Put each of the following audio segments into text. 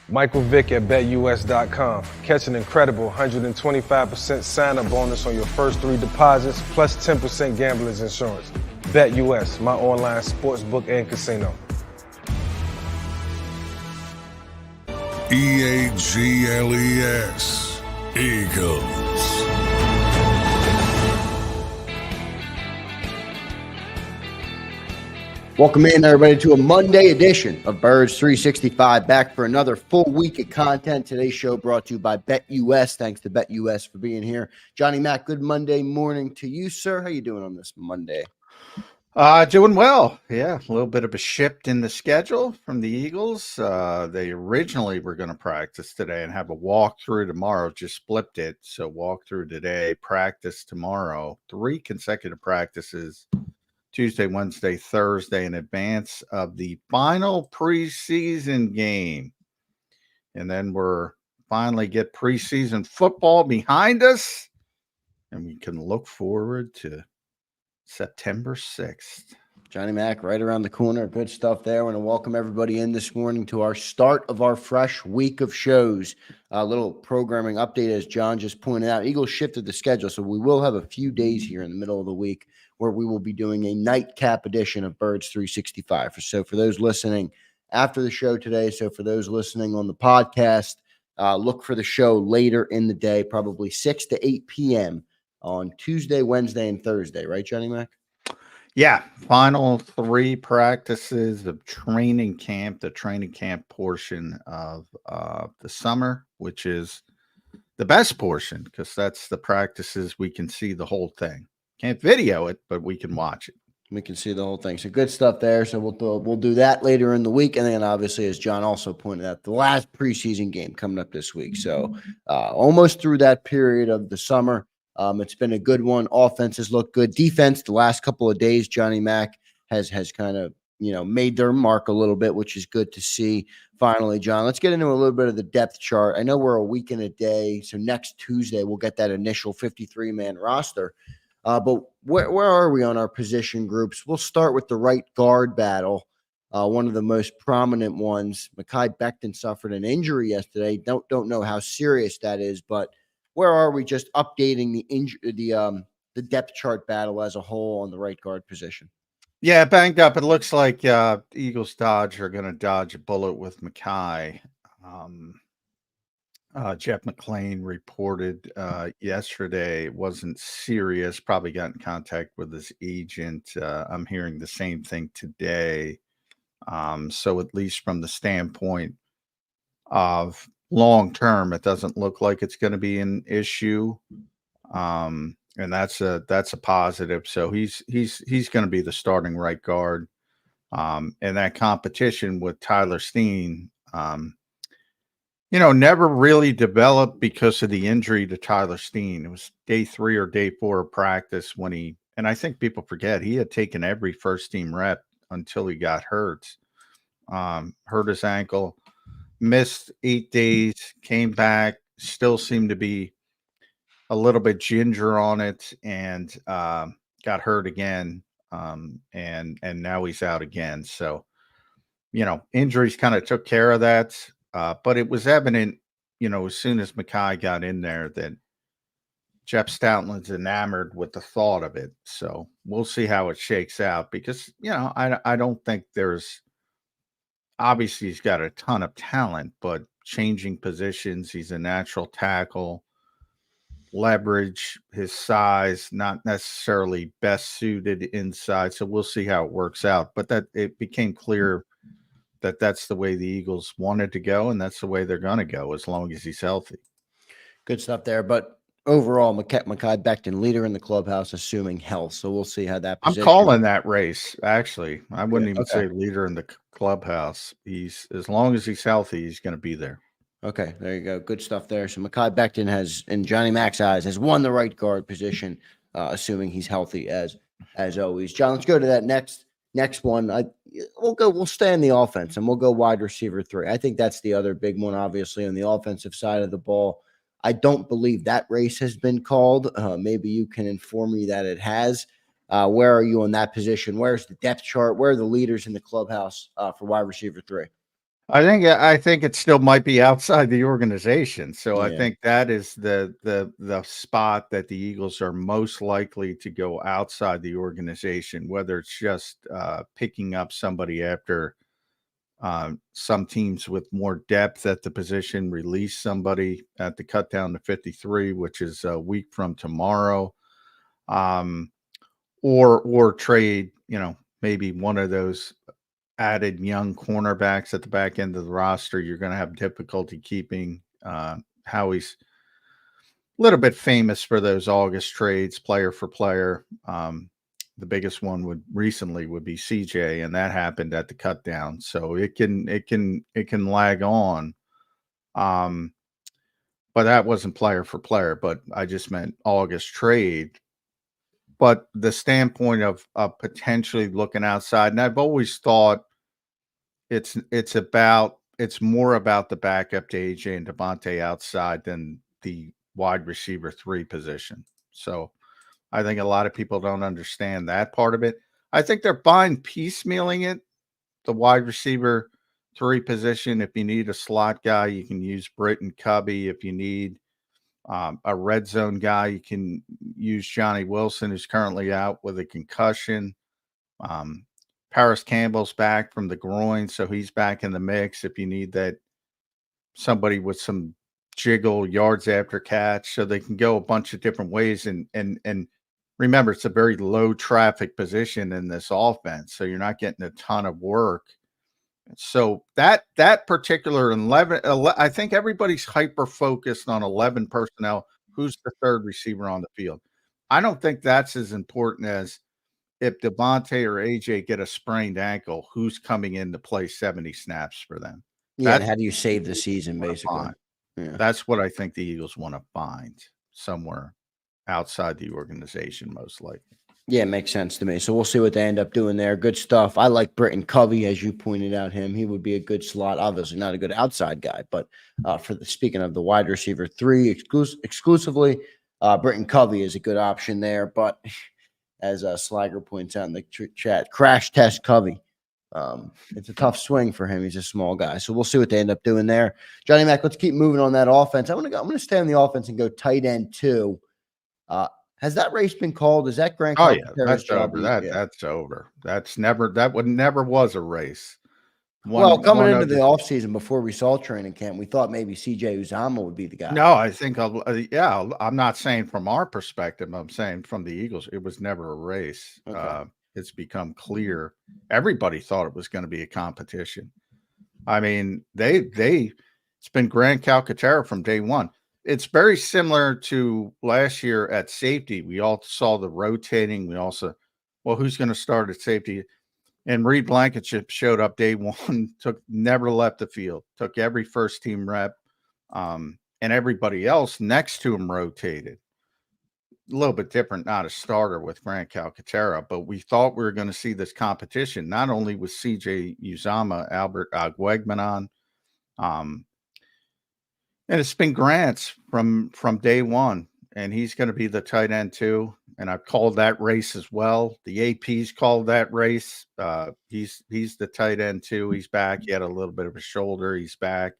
Michael Vick at BetUS.com. Catch an incredible 125% sign-up bonus on your first 3 deposits, plus 10% gambler's insurance. BetUS, my online sportsbook and casino. EAGLES, Eagles. Welcome in, everybody, to a Monday edition of Birds 365. Back for another full week of content. Today's show brought to you by BetUS. Thanks to BetUS for being here. Johnny Mac, good Monday morning to you, sir. How you doing on this Monday? Doing well. Yeah, a little bit of a shift in the schedule from the Eagles. They originally were going to practice today and have a walkthrough tomorrow. Just flipped it. So walkthrough today, practice tomorrow. 3 consecutive practices. Tuesday, Wednesday, Thursday in advance of the final preseason game. And then we're finally get preseason football behind us. And we can look forward to September 6th. Johnny Mac, right around the corner. Good stuff there. I want to welcome everybody in this morning to our start of our fresh week of shows. A little programming update, as John just pointed out. Eagles shifted the schedule, so we will have a few days here in the middle of the week where we will be doing a nightcap edition of Birds 365. So for those listening after the show today, so for those listening on the podcast, look for the show later in the day, probably 6 to 8 p.m. on Tuesday, Wednesday, and Thursday. Right, Johnny Mac? Yeah, final 3 practices of training camp, the training camp portion of the summer, which is the best portion because that's the practices we can see the whole thing. Can't video it, but we can watch it. We can see the whole thing. So good stuff there. So we'll do that later in the week. And then obviously, as John also pointed out, the last preseason game coming up this week. So almost through that period of the summer. It's been a good one. Offenses look good. Defense, the last couple of days, Johnny Mac has kind of, made their mark a little bit, which is good to see. Finally, John, let's get into a little bit of the depth chart. I know we're a week and a day. So next Tuesday, we'll get that initial 53-man roster. But where are we on our position groups? We'll start with the right guard battle. One of the most prominent ones. Mekhi Becton suffered an injury yesterday. Don't know how serious that is, but where are we just updating the depth chart battle as a whole on the right guard position? Yeah, banged up. It looks like Eagles are going to dodge a bullet with Mekhi. Jeff McClain reported yesterday it wasn't serious, probably got in contact with his agent. I'm hearing the same thing today. So at least from the standpoint of long term, it doesn't look like it's going to be an issue. And that's a positive. So he's going to be the starting right guard. And that competition with Tyler Steen, never really developed because of the injury to Tyler Steen. It was day 3 or day 4 of practice and I think people forget he had taken every first team rep until he got hurt. Hurt his ankle, missed 8 days, came back, still seemed to be a little bit ginger on it, and got hurt again. And now he's out again. So, injuries kind of took care of that. But it was evident, as soon as Mekhi got in there that Jeff Stoutland's enamored with the thought of it. So we'll see how it shakes out because, I don't think obviously he's got a ton of talent, but changing positions, he's a natural tackle, leverage, his size, not necessarily best suited inside. So we'll see how it works out. But that it became clear that that's the way the Eagles wanted to go, and that's the way they're going to go as long as he's healthy. Good stuff there. But overall, Mekhi Becton, leader in the clubhouse, assuming health. So we'll see how that position. I'm calling that race, actually. I wouldn't even say leader in the clubhouse. As long as he's healthy, he's going to be there. Okay, there you go. Good stuff there. So Mekhi Becton has, in Johnny Mac's eyes, has won the right guard position, assuming he's healthy as always. John, let's go to that next one. We'll stay in the offense and we'll go wide receiver 3. I think that's the other big one, obviously, on the offensive side of the ball. I don't believe that race has been called. Maybe you can inform me that it has. Where are you on that position? Where's the depth chart? Where are the leaders in the clubhouse for wide receiver 3? I think it still might be outside the organization. So I Yeah. think that is the spot that the Eagles are most likely to go outside the organization, whether it's just picking up somebody after some teams with more depth at the position release somebody at the cut down to 53, which is a week from tomorrow, um, or trade, maybe one of those added young cornerbacks at the back end of the roster. You're going to have difficulty keeping. Howie's a little bit famous for those August trades, player for player. The biggest one would be CJ, and that happened at the cut down. So it can lag on. But that wasn't player for player, but I just meant August trade. But the standpoint of potentially looking outside, and I've always thought it's more about the backup to AJ and Devontae outside than the wide receiver 3 position. So I think a lot of people don't understand that part of it. I think they're fine piecemealing it. The wide receiver 3 position. If you need a slot guy, you can use Britton Covey. If you need a red zone guy, you can use Johnny Wilson, who's currently out with a concussion. Paris Campbell's back from the groin, so he's back in the mix. If you need that, somebody with some jiggle yards after catch, so they can go a bunch of different ways. And remember, it's a very low traffic position in this offense, so you're not getting a ton of work. So that particular 11, I think everybody's hyper focused on 11 personnel. Who's the third receiver on the field? I don't think that's as important as if Devontae or AJ get a sprained ankle, who's coming in to play 70 snaps for them? Yeah, and That's how do you save the season, what I basically? find. Yeah. That's what I think the Eagles want to find somewhere outside the organization, most likely. Yeah, it makes sense to me. So we'll see what they end up doing there. Good stuff. I like Britton Covey, as you pointed out him. He would be a good slot. Obviously not a good outside guy, but speaking of the wide receiver 3 exclusively, Britton Covey is a good option there. But as Slager points out in the chat, crash test Covey. It's a tough swing for him. He's a small guy. So we'll see what they end up doing there. Johnny Mac, let's keep moving on that offense. I'm gonna stay on the offense and go tight end 2. Has that race been called? Is that Grant Oh yeah, Calcaterra's that's job? over. Yeah. That's over. That never was a race. Well, coming One into of the the offseason before we saw training camp, we thought maybe CJ Uzama would be the guy. No, I think yeah. I'm not saying from our perspective. I'm saying from the Eagles, it was never a race. Okay. It's become clear. Everybody thought it was going to be a competition. I mean, it's been Grant Calcaterra from day one. It's very similar to last year at safety. We all saw the rotating. We also, well, who's going to start at safety? And Reed Blankenship showed up day one, never left the field, took every first team rep, and everybody else next to him rotated. A little bit different, not a starter with Grant Calcaterra, but we thought we were going to see this competition, not only with CJ Uzama, Albert Aguegmanon, and it's been Grant's from day one, and he's going to be the tight end 2. And I've called that race as well. The AP's called that race. He's the tight end 2. He's back. He had a little bit of a shoulder. He's back.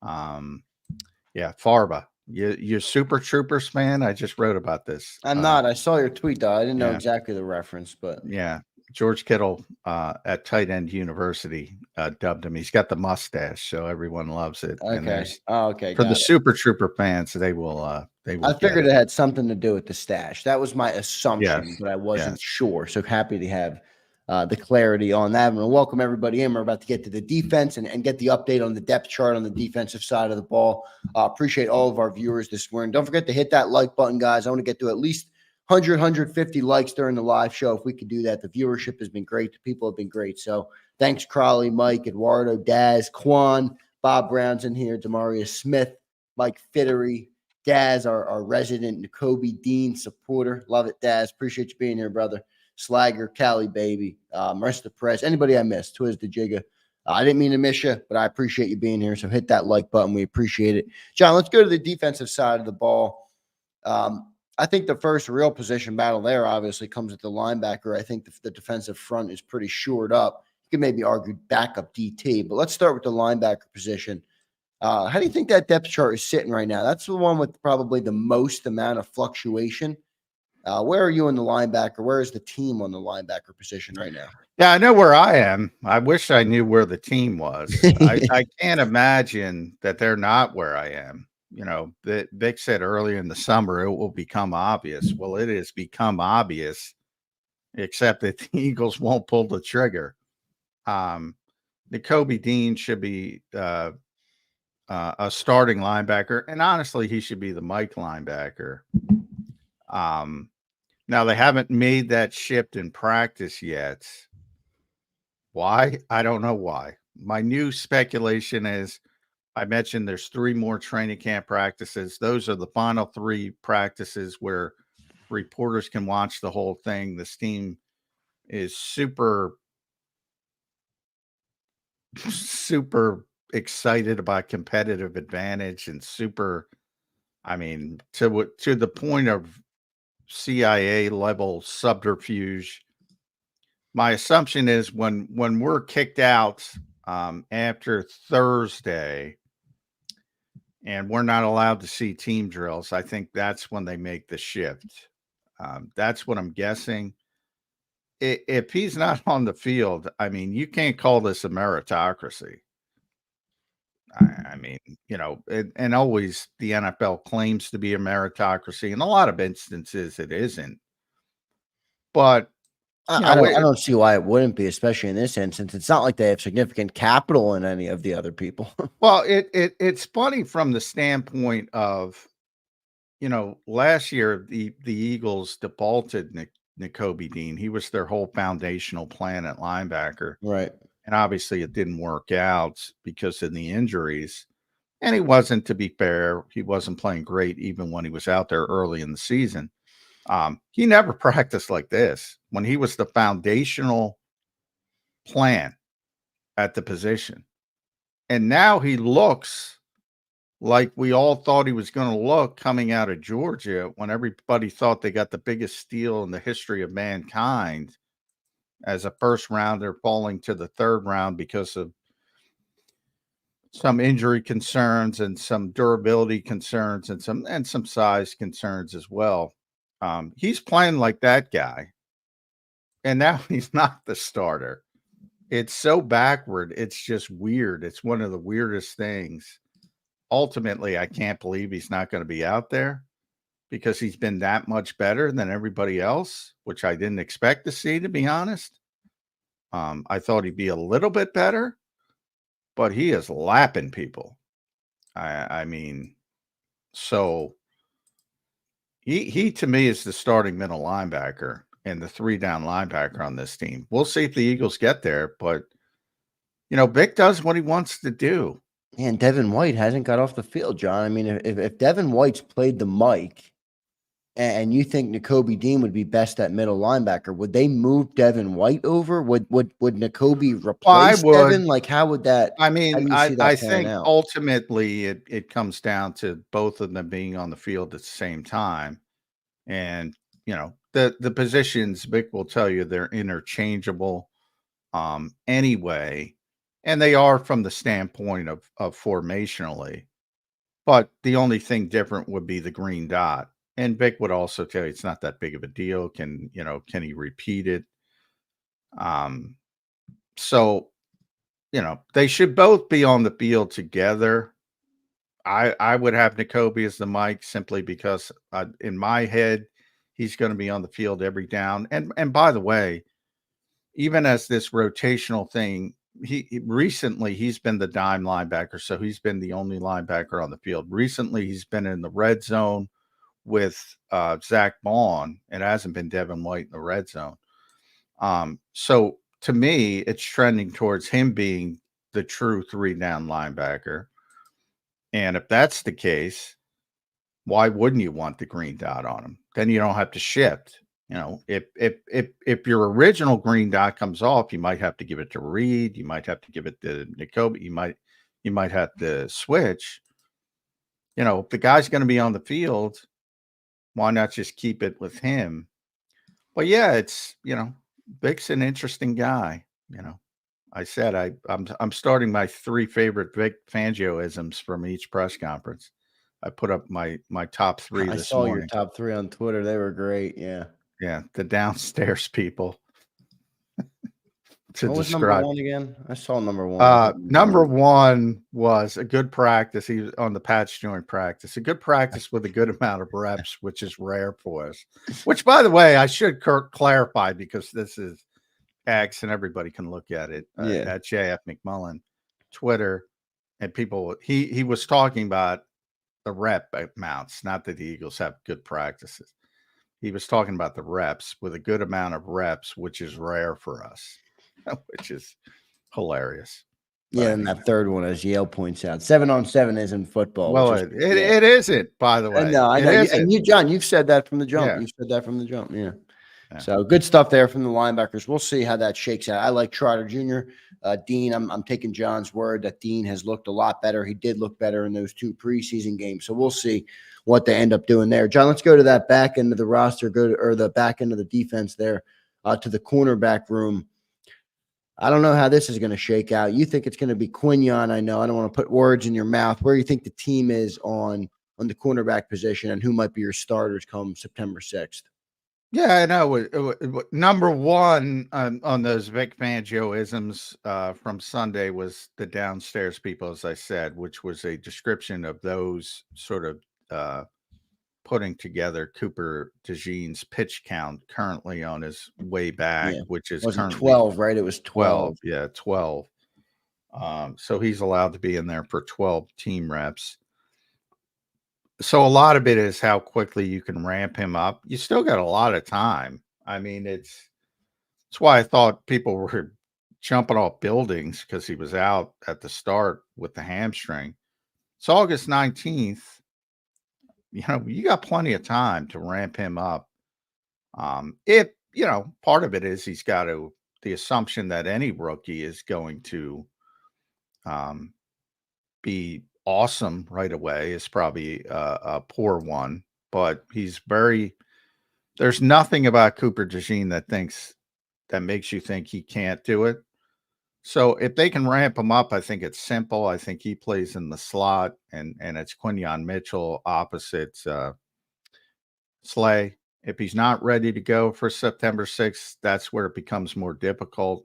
Yeah, Farba. You're Super Troopers fan. I just wrote about this. I'm not. I saw your tweet, though. I didn't know Yeah. exactly the reference, but Yeah. George Kittle at Tight End University dubbed him. He's got the mustache, so everyone loves it. And okay. Oh, okay. for the got it. Super Trooper fans, they will. I figured it had something to do with the stash. That was my assumption, Yes, but I wasn't yes. sure. So happy to have the clarity on that. And welcome everybody in. We're about to get to the defense and get the update on the depth chart on the defensive side of the ball. Appreciate all of our viewers this morning. Don't forget to hit that like button, guys. I want to get to at least 100, 150 likes during the live show. If we could do that, the viewership has been great. The people have been great. So thanks, Crowley, Mike, Eduardo, Daz, Quan, Bob Brown's in here, Demarius Smith, Mike Fittery, Daz, our resident Nakobe Dean supporter. Love it, Daz. Appreciate you being here, brother. Slager, Cali, baby, rest of the press. Anybody I missed, Twiz the Jigga. I didn't mean to miss you, but I appreciate you being here. So hit that like button. We appreciate it. John, let's go to the defensive side of the ball. I think the first real position battle there obviously comes at the linebacker. I think the defensive front is pretty shored up. You could maybe argue backup DT, but let's start with the linebacker position. How do you think that depth chart is sitting right now? That's the one with probably the most amount of fluctuation. Where are you in the linebacker? Where is the team on the linebacker position right now? Yeah, I know where I am. I wish I knew where the team was. I can't imagine that they're not where I am. You know, Vic said earlier in the summer it will become obvious. Well, it has become obvious, except that the Eagles won't pull the trigger. Nakobe Dean should be a starting linebacker, and honestly, he should be the Mike linebacker. Now they haven't made that shift in practice yet. Why? I don't know why. My new speculation is I mentioned there's 3 more training camp practices. Those are the final 3 practices where reporters can watch the whole thing. This team is super excited about competitive advantage and super, I mean, to the point of CIA level subterfuge. My assumption is when we're kicked out after Thursday and we're not allowed to see team drills, I think that's when they make the shift. That's what I'm guessing. If he's not on the field, I mean, you can't call this a meritocracy. I mean, you know, and always the NFL claims to be a meritocracy. In a lot of instances, it isn't. But I don't see why it wouldn't be, especially in this instance. It's not like they have significant capital in any of the other people. Well, it's funny from the standpoint of, you know, last year the Eagles defaulted Nakobe Dean. He was their whole foundational plan at linebacker. Right. And obviously it didn't work out because of the injuries. And he wasn't, to be fair, he wasn't playing great even when he was out there early in the season. He never practiced like this when he was the foundational plan at the position. And now he looks like we all thought he was going to look coming out of Georgia when everybody thought they got the biggest steal in the history of mankind as a first rounder falling to the 3rd round because of some injury concerns and some durability concerns and some size concerns as well. He's playing like that guy, and now he's not the starter. It's so backward. It's just weird. It's one of the weirdest things. Ultimately, I can't believe he's not going to be out there because he's been that much better than everybody else, which I didn't expect to see, to be honest. I thought he'd be a little bit better, but he is lapping people. I mean, so he to me is the starting middle linebacker and the 3-down linebacker on this team. We'll see if the Eagles get there, but you know, Vic does what he wants to do. And Devin White hasn't got off the field, John. I mean, if Devin White's played the mic and you think Nakobe Dean would be best at middle linebacker, would they move Devin White over? Would Nakobe replace Devin? Like, how would that? I mean, I think out? ultimately it comes down to both of them being on the field at the same time. And, you know, the positions, Vic will tell you they're interchangeable anyway. And they are from the standpoint of formationally. But the only thing different would be the green dot. And Vic would also tell you it's not that big of a deal. Can he repeat it? So, you know, they should both be on the field together. I would have Nakobe as the mic simply because in my head, he's going to be on the field every down. And by the way, even as this rotational thing, recently he's been the dime linebacker, so he's been the only linebacker on the field. Recently, he's been in the red zone with Zach Bond. It hasn't been Devin White in the red zone. So to me, it's trending towards him being the true 3-down linebacker. And if that's the case, why wouldn't you want the green dot on him? Then you don't have to shift. You know, if your original green dot comes off, you might have to give it to Reed. You might have to give it to Nakobe. You might have to switch. You know, if the guy's going to be on the field, why not just keep it with him? But yeah, it's, you know, Vic's an interesting guy. You know, I said I'm starting my 3 favorite Vic Fangio-isms from each press conference. I put up my top 3 I this saw your morning. top 3 on Twitter. They were great. Yeah. Yeah, the downstairs people to What was number describe. 1 again? I saw number 1. I think Number 1 was a good practice. He was on the patch joint practice. A good practice with a good amount of reps, which is rare for us. Which, by the way, I should clarify because this is X and everybody can look at it Yeah. at JF McMullen Twitter, and people. He was talking about the rep amounts, not that the Eagles have good practices. He was talking about the reps with a good amount of reps, which is rare for us, which is hilarious. Yeah, and that third one, as Yale points out, 7-on-7 isn't football. Well, which is, it isn't, by the way. I know. And you, John, you've said that from the jump. Yeah. You've said that from the jump. Yeah. Yeah. So good stuff there from the linebackers. We'll see how that shakes out. I like Trotter Jr. Dean, I'm taking John's word that Dean has looked a lot better. He did look better in those 2 preseason games. So we'll see what they end up doing there. John, let's go to that back end of the roster, or the back end of the defense there, to the cornerback room. I don't know how this is going to shake out. You think it's going to be Quinyon. I know. I don't want to put words in your mouth. Where do you think the team is on the cornerback position, and who might be your starters come September 6th? Yeah, I know. Number 1 on those Vic Fangio-isms from Sunday was the downstairs people, as I said, which was a description of those sort of putting together Cooper DeJean's pitch count currently on his way back, which is currently 12, right? It was 12. Yeah, 12. So he's allowed to be in there for 12 team reps. So a lot of it is how quickly you can ramp him up. You still got a lot of time. I mean, it's why I thought people were jumping off buildings because he was out at the start with the hamstring. It's August 19th. You got plenty of time to ramp him up. Part of it is he's got the assumption that any rookie is going to be awesome right away is probably a poor one, but there's nothing about Cooper DeJean that makes you think he can't do it. So if they can ramp him up, I think it's simple. I think he plays in the slot, and it's Quinyon Mitchell opposite Slay. If he's not ready to go for September 6th, that's where it becomes more difficult.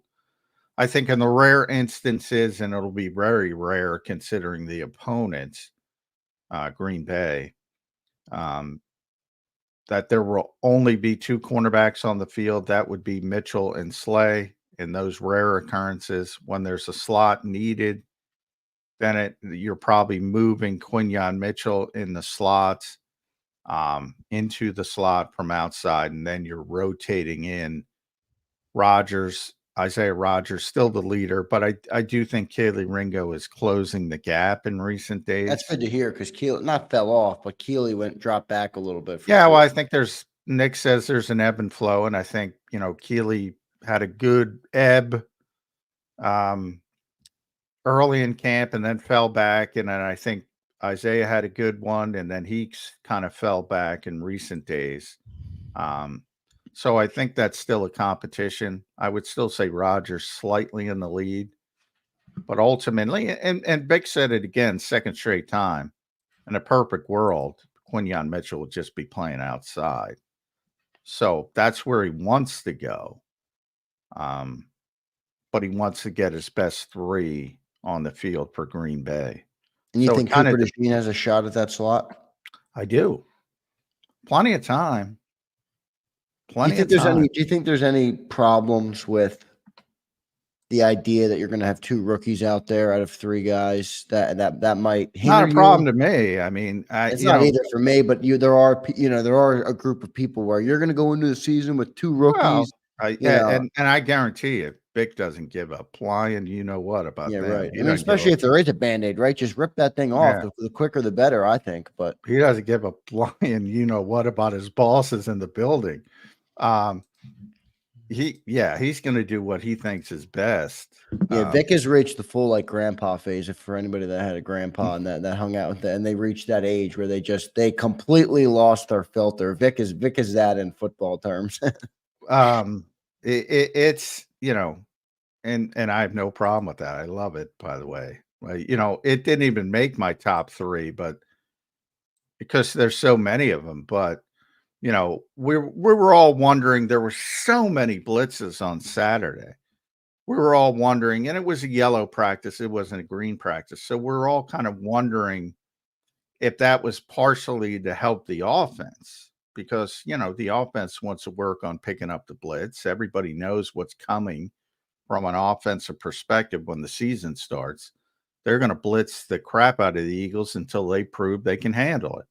I think in the rare instances, and it'll be very rare considering the opponents, Green Bay, that there will only be 2 cornerbacks on the field. That would be Mitchell and Slay. In those rare occurrences, when there's a slot needed, then you're probably moving Quinyon Mitchell in the slots into the slot from outside, and then you're rotating in Isaiah Rodgers, still the leader, but I do think Keely Ringo is closing the gap in recent days. That's good to hear because Keely not fell off, but Keely dropped back a little bit. Well, I think Nick says there's an ebb and flow, and I think, Keely had a good ebb early in camp and then fell back, and then I think Isaiah had a good one, and then he kind of fell back in recent days. So I think that's still a competition. I would still say Rodgers slightly in the lead, but ultimately, and Vic said it again, second straight time, in a perfect world, Quinyon Mitchell would just be playing outside. So that's where he wants to go. But he wants to get his best 3 on the field for Green Bay. And you think Cooper DeJean has a shot at that slot? I do. Plenty of time. Do you think there's any problems with the idea that you're going to have 2 rookies out there out of 3 guys that might hinder not a problem to me. I mean, it's not either for me, but there are a group of people where you're going to go into the season with 2 rookies. And I guarantee you, Vic doesn't give a flying what about that. Right. I mean, especially if there is a Band-Aid, right? Just rip that thing off. Yeah. The quicker the better, I think. But he doesn't give a flying what about his bosses in the building. He's going to do what he thinks is best. Yeah, Vic has reached the full grandpa phase. If for anybody that had a grandpa and that hung out with and they reached that age where they completely lost their filter. Vic is that in football terms. It's and I have no problem with that. I love it, by the way. You know, it didn't even make my top 3, but because there's so many of them. But you know, we were all wondering. There were so many blitzes on Saturday. We were all wondering, and it was a yellow practice. It wasn't a green practice. So we're all kind of wondering if that was partially to help the offense, because, you know, the offense wants to work on picking up the blitz. Everybody knows what's coming from an offensive perspective when the season starts. They're going to blitz the crap out of the Eagles until they prove they can handle it.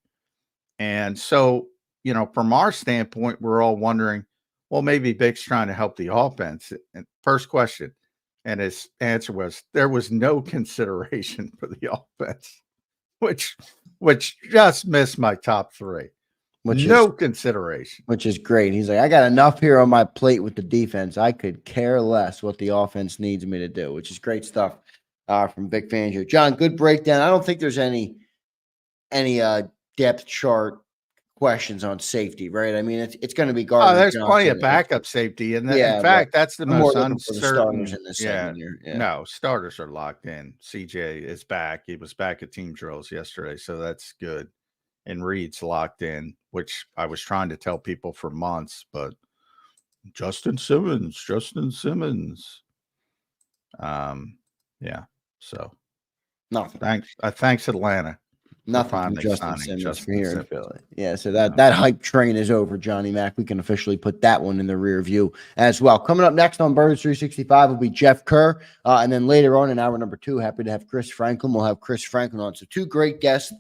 And so, you know, from our standpoint, we're all wondering, well, maybe Vic's trying to help the offense. And first question, and his answer was, there was no consideration for the offense, which just missed my top 3. No consideration. Which is great. He's like, I got enough here on my plate with the defense. I could care less what the offense needs me to do, which is great stuff from Vic Fangio. John, good breakdown. I don't think there's any depth chart questions on safety, right? I mean, it's going to be Gardner. There's Johnson. plenty of backup safety, and in fact, that's the most uncertain. In this yeah. No, starters are locked in. CJ is back. He was back at team drills yesterday, so that's good. And Reed's locked in, which I was trying to tell people for months, but Justin Simmons. Yeah. So nothing. Thanks Atlanta. Nothing from Justin Simmons for here in Philly. Yeah, so that hype train is over, Johnny Mac. We can officially put that one in the rear view as well. Coming up next on Birds 365 will be Jeff Kerr. And then later on in hour number 2, happy to have Chris Franklin. We'll have Chris Franklin on. So 2 great guests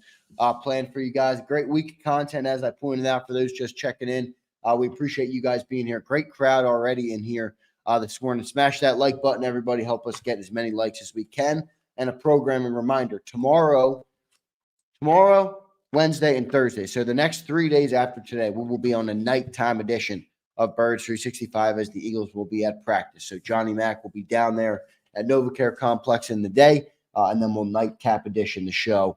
planned for you guys. Great week of content, as I pointed out, for those just checking in. We appreciate you guys being here. Great crowd already in here this morning. Smash that like button, everybody. Help us get as many likes as we can. And a programming reminder, tomorrow, Wednesday, and Thursday. So the next 3 days after today, we will be on a nighttime edition of Birds 365 as the Eagles will be at practice. So Johnny Mac will be down there at NovaCare Complex in the day, and then we'll nightcap edition the show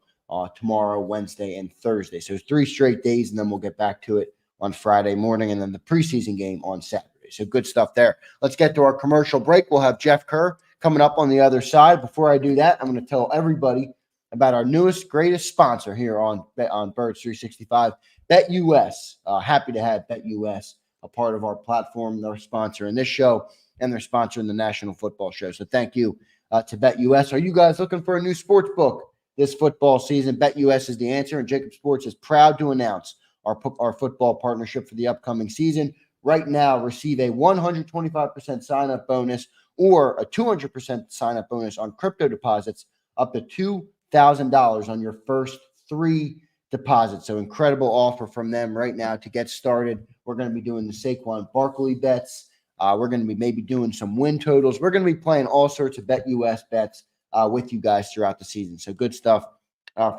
tomorrow, Wednesday, and Thursday. So 3 straight days, and then we'll get back to it on Friday morning, and then the preseason game on Saturday. So good stuff there. Let's get to our commercial break. We'll have Jeff Kerr coming up on the other side. Before I do that, I'm going to tell everybody about our newest, greatest sponsor here on Birds 365, BetUS. Happy to have BetUS a part of our platform. They're sponsoring this show, and they're sponsoring the National Football Show. So thank you to BetUS. Are you guys looking for a new sports book this football season? BetUS is the answer, and JAKIB Sports is proud to announce our football partnership for the upcoming season. Right now, receive a 125% sign-up bonus or a 200% sign-up bonus on crypto deposits up to $2,000 on your first 3 deposits. So incredible offer from them right now to get started. We're going to be doing the Saquon Barkley bets. We're going to be maybe doing some win totals. We're going to be playing all sorts of BetUS bets with you guys throughout the season. So good stuff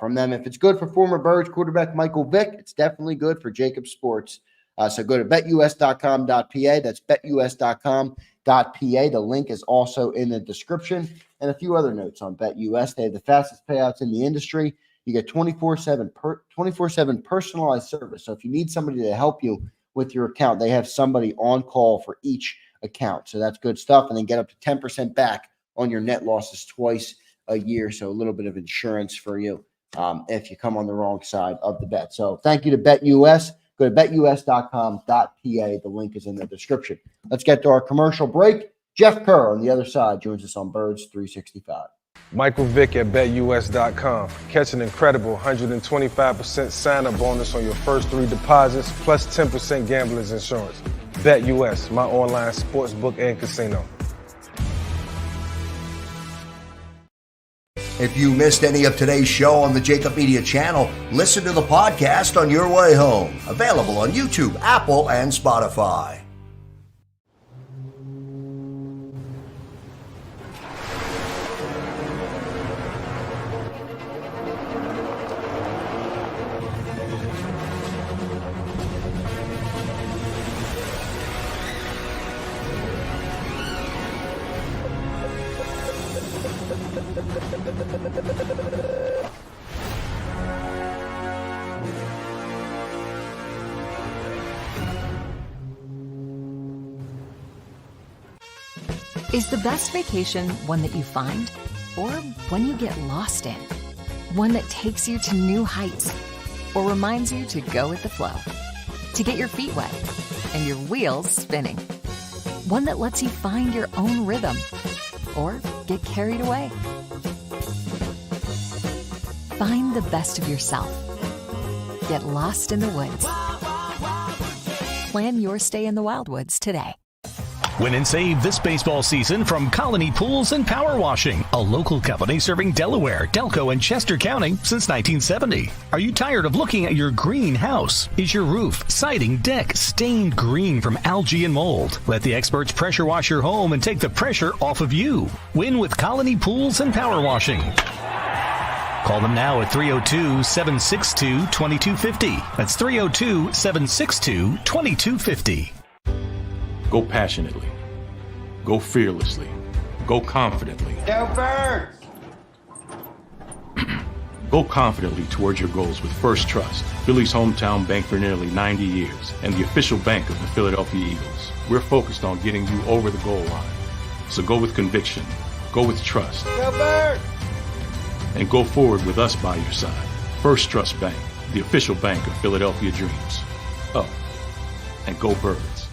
from them. If it's good for former Birds quarterback Michael Vick, it's definitely good for JAKIB Sports. So go to betus.com.pa. That's betus.com.pa. The link is also in the description. And a few other notes on BetUS. They have the fastest payouts in the industry. You get 24/7 personalized service. So if you need somebody to help you with your account, they have somebody on call for each account. So that's good stuff. And then get up to 10% back on your net losses twice a year. So a little bit of insurance for you if you come on the wrong side of the bet. So thank you to BetUS. Go to betus.com.pa. The link is in the description. Let's get to our commercial break. Jeff Kerr on the other side joins us on Birds 365. Michael Vick at betus.com. Catch an incredible 125% sign-up bonus on your first 3 deposits plus 10% gambler's insurance. BetUS, my online sports book and casino. If you missed any of today's show on the JAKIB Media channel, listen to the podcast on your way home. Available on YouTube, Apple, and Spotify. Is the best vacation one that you find or one you get lost in? One that takes you to new heights or reminds you to go with the flow? To get your feet wet and your wheels spinning? One that lets you find your own rhythm or get carried away? Find the best of yourself. Get lost in the woods. Plan your stay in the Wildwoods today. Win and save this baseball season from Colony Pools and Power Washing, a local company serving Delaware, Delco, and Chester County since 1970. Are you tired of looking at your green house? Is your roof, siding, deck stained green from algae and mold? Let the experts pressure wash your home and take the pressure off of you. Win with Colony Pools and Power Washing. Call them now at 302-762-2250. That's 302-762-2250. Go passionately. Go fearlessly. Go confidently. Go Birds! Go confidently towards your goals with First Trust, Philly's hometown bank for nearly 90 years, and the official bank of the Philadelphia Eagles. We're focused on getting you over the goal line. So go with conviction. Go with trust. Go Birds! And go forward with us by your side. First Trust Bank, the official bank of Philadelphia dreams. Oh, and go Birds.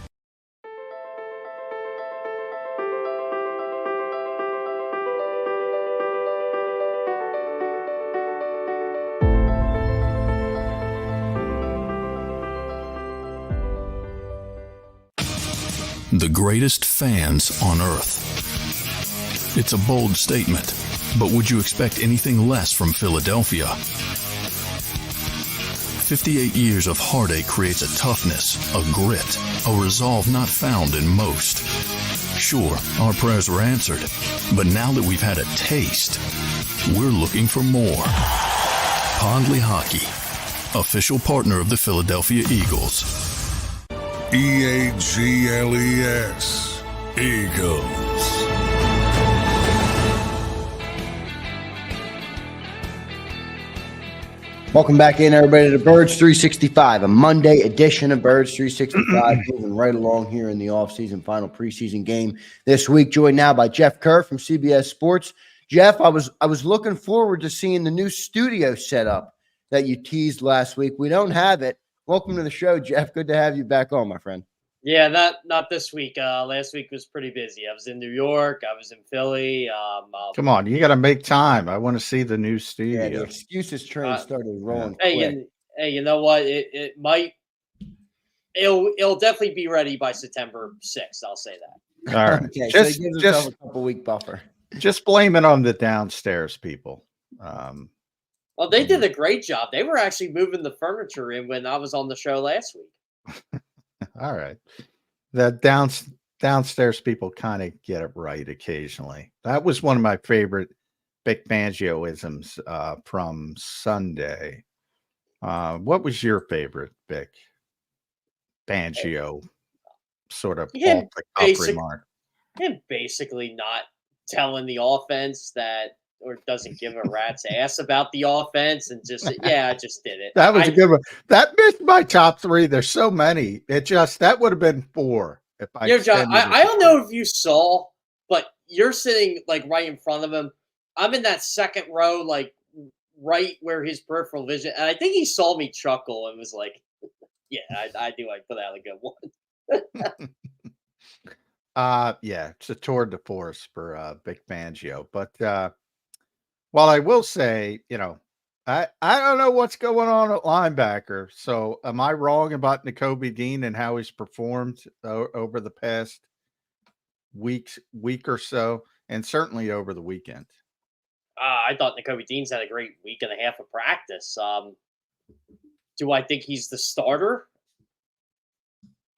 The greatest fans on earth. It's a bold statement, but would you expect anything less from Philadelphia? 58 years of heartache creates a toughness, a grit, a resolve not found in most. Sure, our prayers were answered, but now that we've had a taste, we're looking for more. Pondley Hockey, official partner of the Philadelphia Eagles. EAGLES, Eagles. Welcome back in, everybody, to Birds 365, a Monday edition of Birds 365, moving right along here in the offseason final preseason game this week. Joined now by Jeff Kerr from CBS Sports. Jeff, I was looking forward to seeing the new studio setup that you teased last week. We don't have it. Welcome to the show, Jeff. Good to have you back on, my friend. Yeah, not this week. Last week was pretty busy. I was in New York. I was in Philly. Come on, you got to make time. I want to see the new studio. Yeah, the excuses train started rolling. Hey, you know what? It'll definitely be ready by September 6th. I'll say that. All right. Okay, so it gives us a couple week buffer. Just blame it on the downstairs people. Well, they did a great job. They were actually moving the furniture in when I was on the show last week. All right. The downstairs people kind of get it right occasionally. That was one of my favorite Vic Fangio-isms from Sunday. What was your favorite Vic Fangio sort of remark? Him basically not telling the offense that, or doesn't give a rat's ass about the offense, and just I just did it. That was a good one. That missed my top three. There's so many. That would have been four if I. John, I don't know if you saw, but you're sitting like right in front of him. I'm in that second row, like right where his peripheral vision, and I think he saw me chuckle and was like, "Yeah, I do like put out a good one." Yeah, it's a tour de force for Vic Fangio, but. Well, I will say, I don't know what's going on at linebacker. So am I wrong about Nakobe Dean and how he's performed over the past week or so, and certainly over the weekend? I thought Nakobe Dean's had a great week and a half of practice. Do I think he's the starter?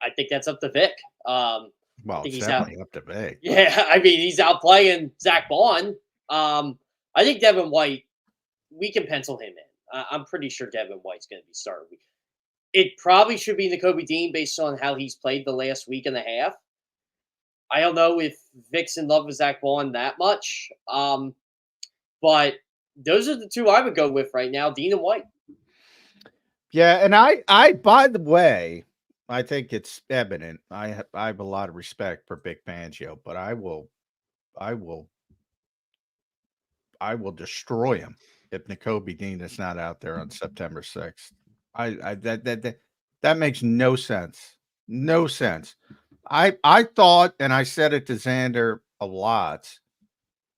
I think that's up to Vic. Well, it's definitely up to Vic. Yeah, I mean, he's out playing Zach Bond. I think Devin White, we can pencil him in. I'm pretty sure Devin White's going to be starting. It probably should be Nakobe Dean based on how he's played the last week and a half. I don't know if Vic's in love with Zach Bond that much. But those are the two I would go with right now, Dean and White. Yeah, and I by the way, I think it's evident. I have a lot of respect for Vic Fangio, but I will will destroy him if Nakobe Dean is not out there on September 6th. That makes no sense. No sense. I thought, and I said it to Zander a lot.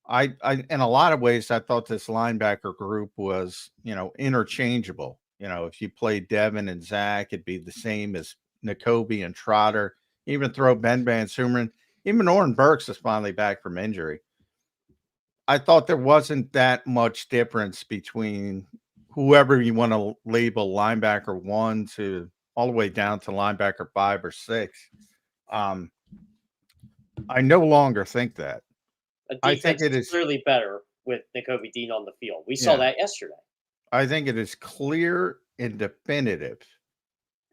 I in a lot of ways, I thought this linebacker group was, interchangeable. If you played Devin and Zach, it'd be the same as Nakobe and Trotter. Even throw Ben Van Sumeren. Even Oren Burks is finally back from injury. I thought there wasn't that much difference between whoever you want to label linebacker 1 to all the way down to linebacker 5 or 6. I no longer think that. I think it is clearly better with Nakobe Dean on the field. We saw that yesterday. I think it is clear and definitive.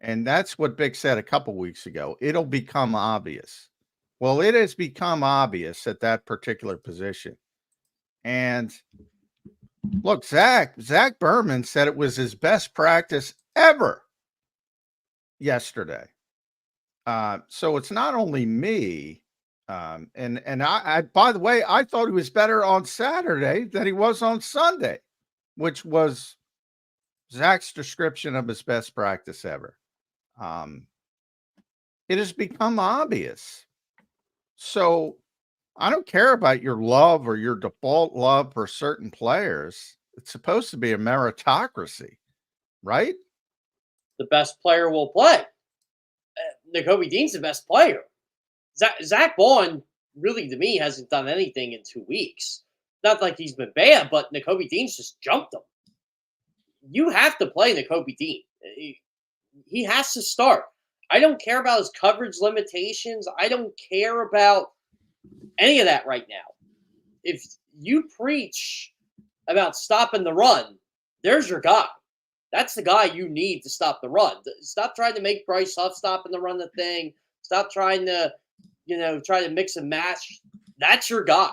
And that's what Vic said a couple weeks ago. It'll become obvious. Well, it has become obvious at that particular position. And look, Zach Berman said it was his best practice ever yesterday. So it's not only me. And I, by the way, I thought he was better on Saturday than he was on Sunday, which was Zach's description of his best practice ever. It has become obvious. So I don't care about your love or your default love for certain players. It's supposed to be a meritocracy, right? The best player will play. Nakobe Dean's the best player. Zach Bond, really, to me, hasn't done anything in 2 weeks. Not like he's been bad, but Nakobe Dean's just jumped him. You have to play Nakobe Dean. He has to start. I don't care about his coverage limitations. I don't care about any of that right now. If you preach about stopping the run, there's your guy. That's the guy you need to stop the run. Stop trying to make Bryce Huff stopping the run the thing. Stop trying to, try to mix and match. That's your guy.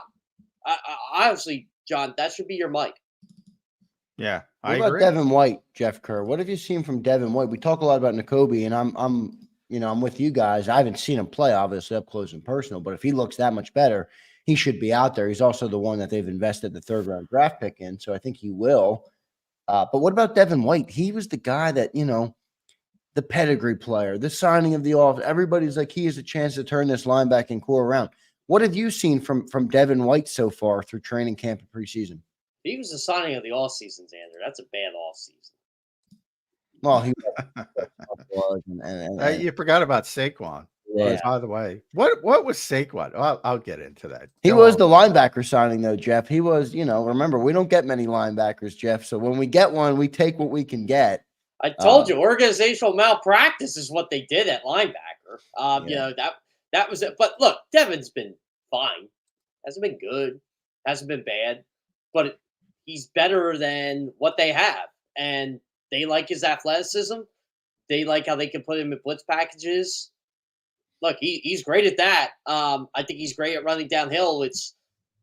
Honestly, John, that should be your mic. Yeah, what about Devin White, Jeff Kerr? What have you seen from Devin White? We talk a lot about Nakobe, and I'm with you guys. I haven't seen him play, obviously, up close and personal, but if he looks that much better, he should be out there. He's also the one that they've invested the 3rd-round draft pick in, so I think he will. But what about Devin White? He was the guy that, the pedigree player, the signing of the off. Everybody's like, he has a chance to turn this linebacking core around. What have you seen from Devin White so far through training camp and preseason? He was the signing of the offseason, Zander. That's a bad offseason. Well, he was. You forgot about Saquon. Yeah. By the way, what was Saquon? I'll get into that. He was the linebacker signing, though, Jeff. He was, remember, we don't get many linebackers, Jeff. So when we get one, we take what we can get. I told you, organizational malpractice is what they did at linebacker. That was it. But look, Devin's been fine. Hasn't been good. Hasn't been bad. But he's better than what they have. And they like his athleticism. They like how they can put him in blitz packages. Look, he's great at that. I think he's great at running downhill.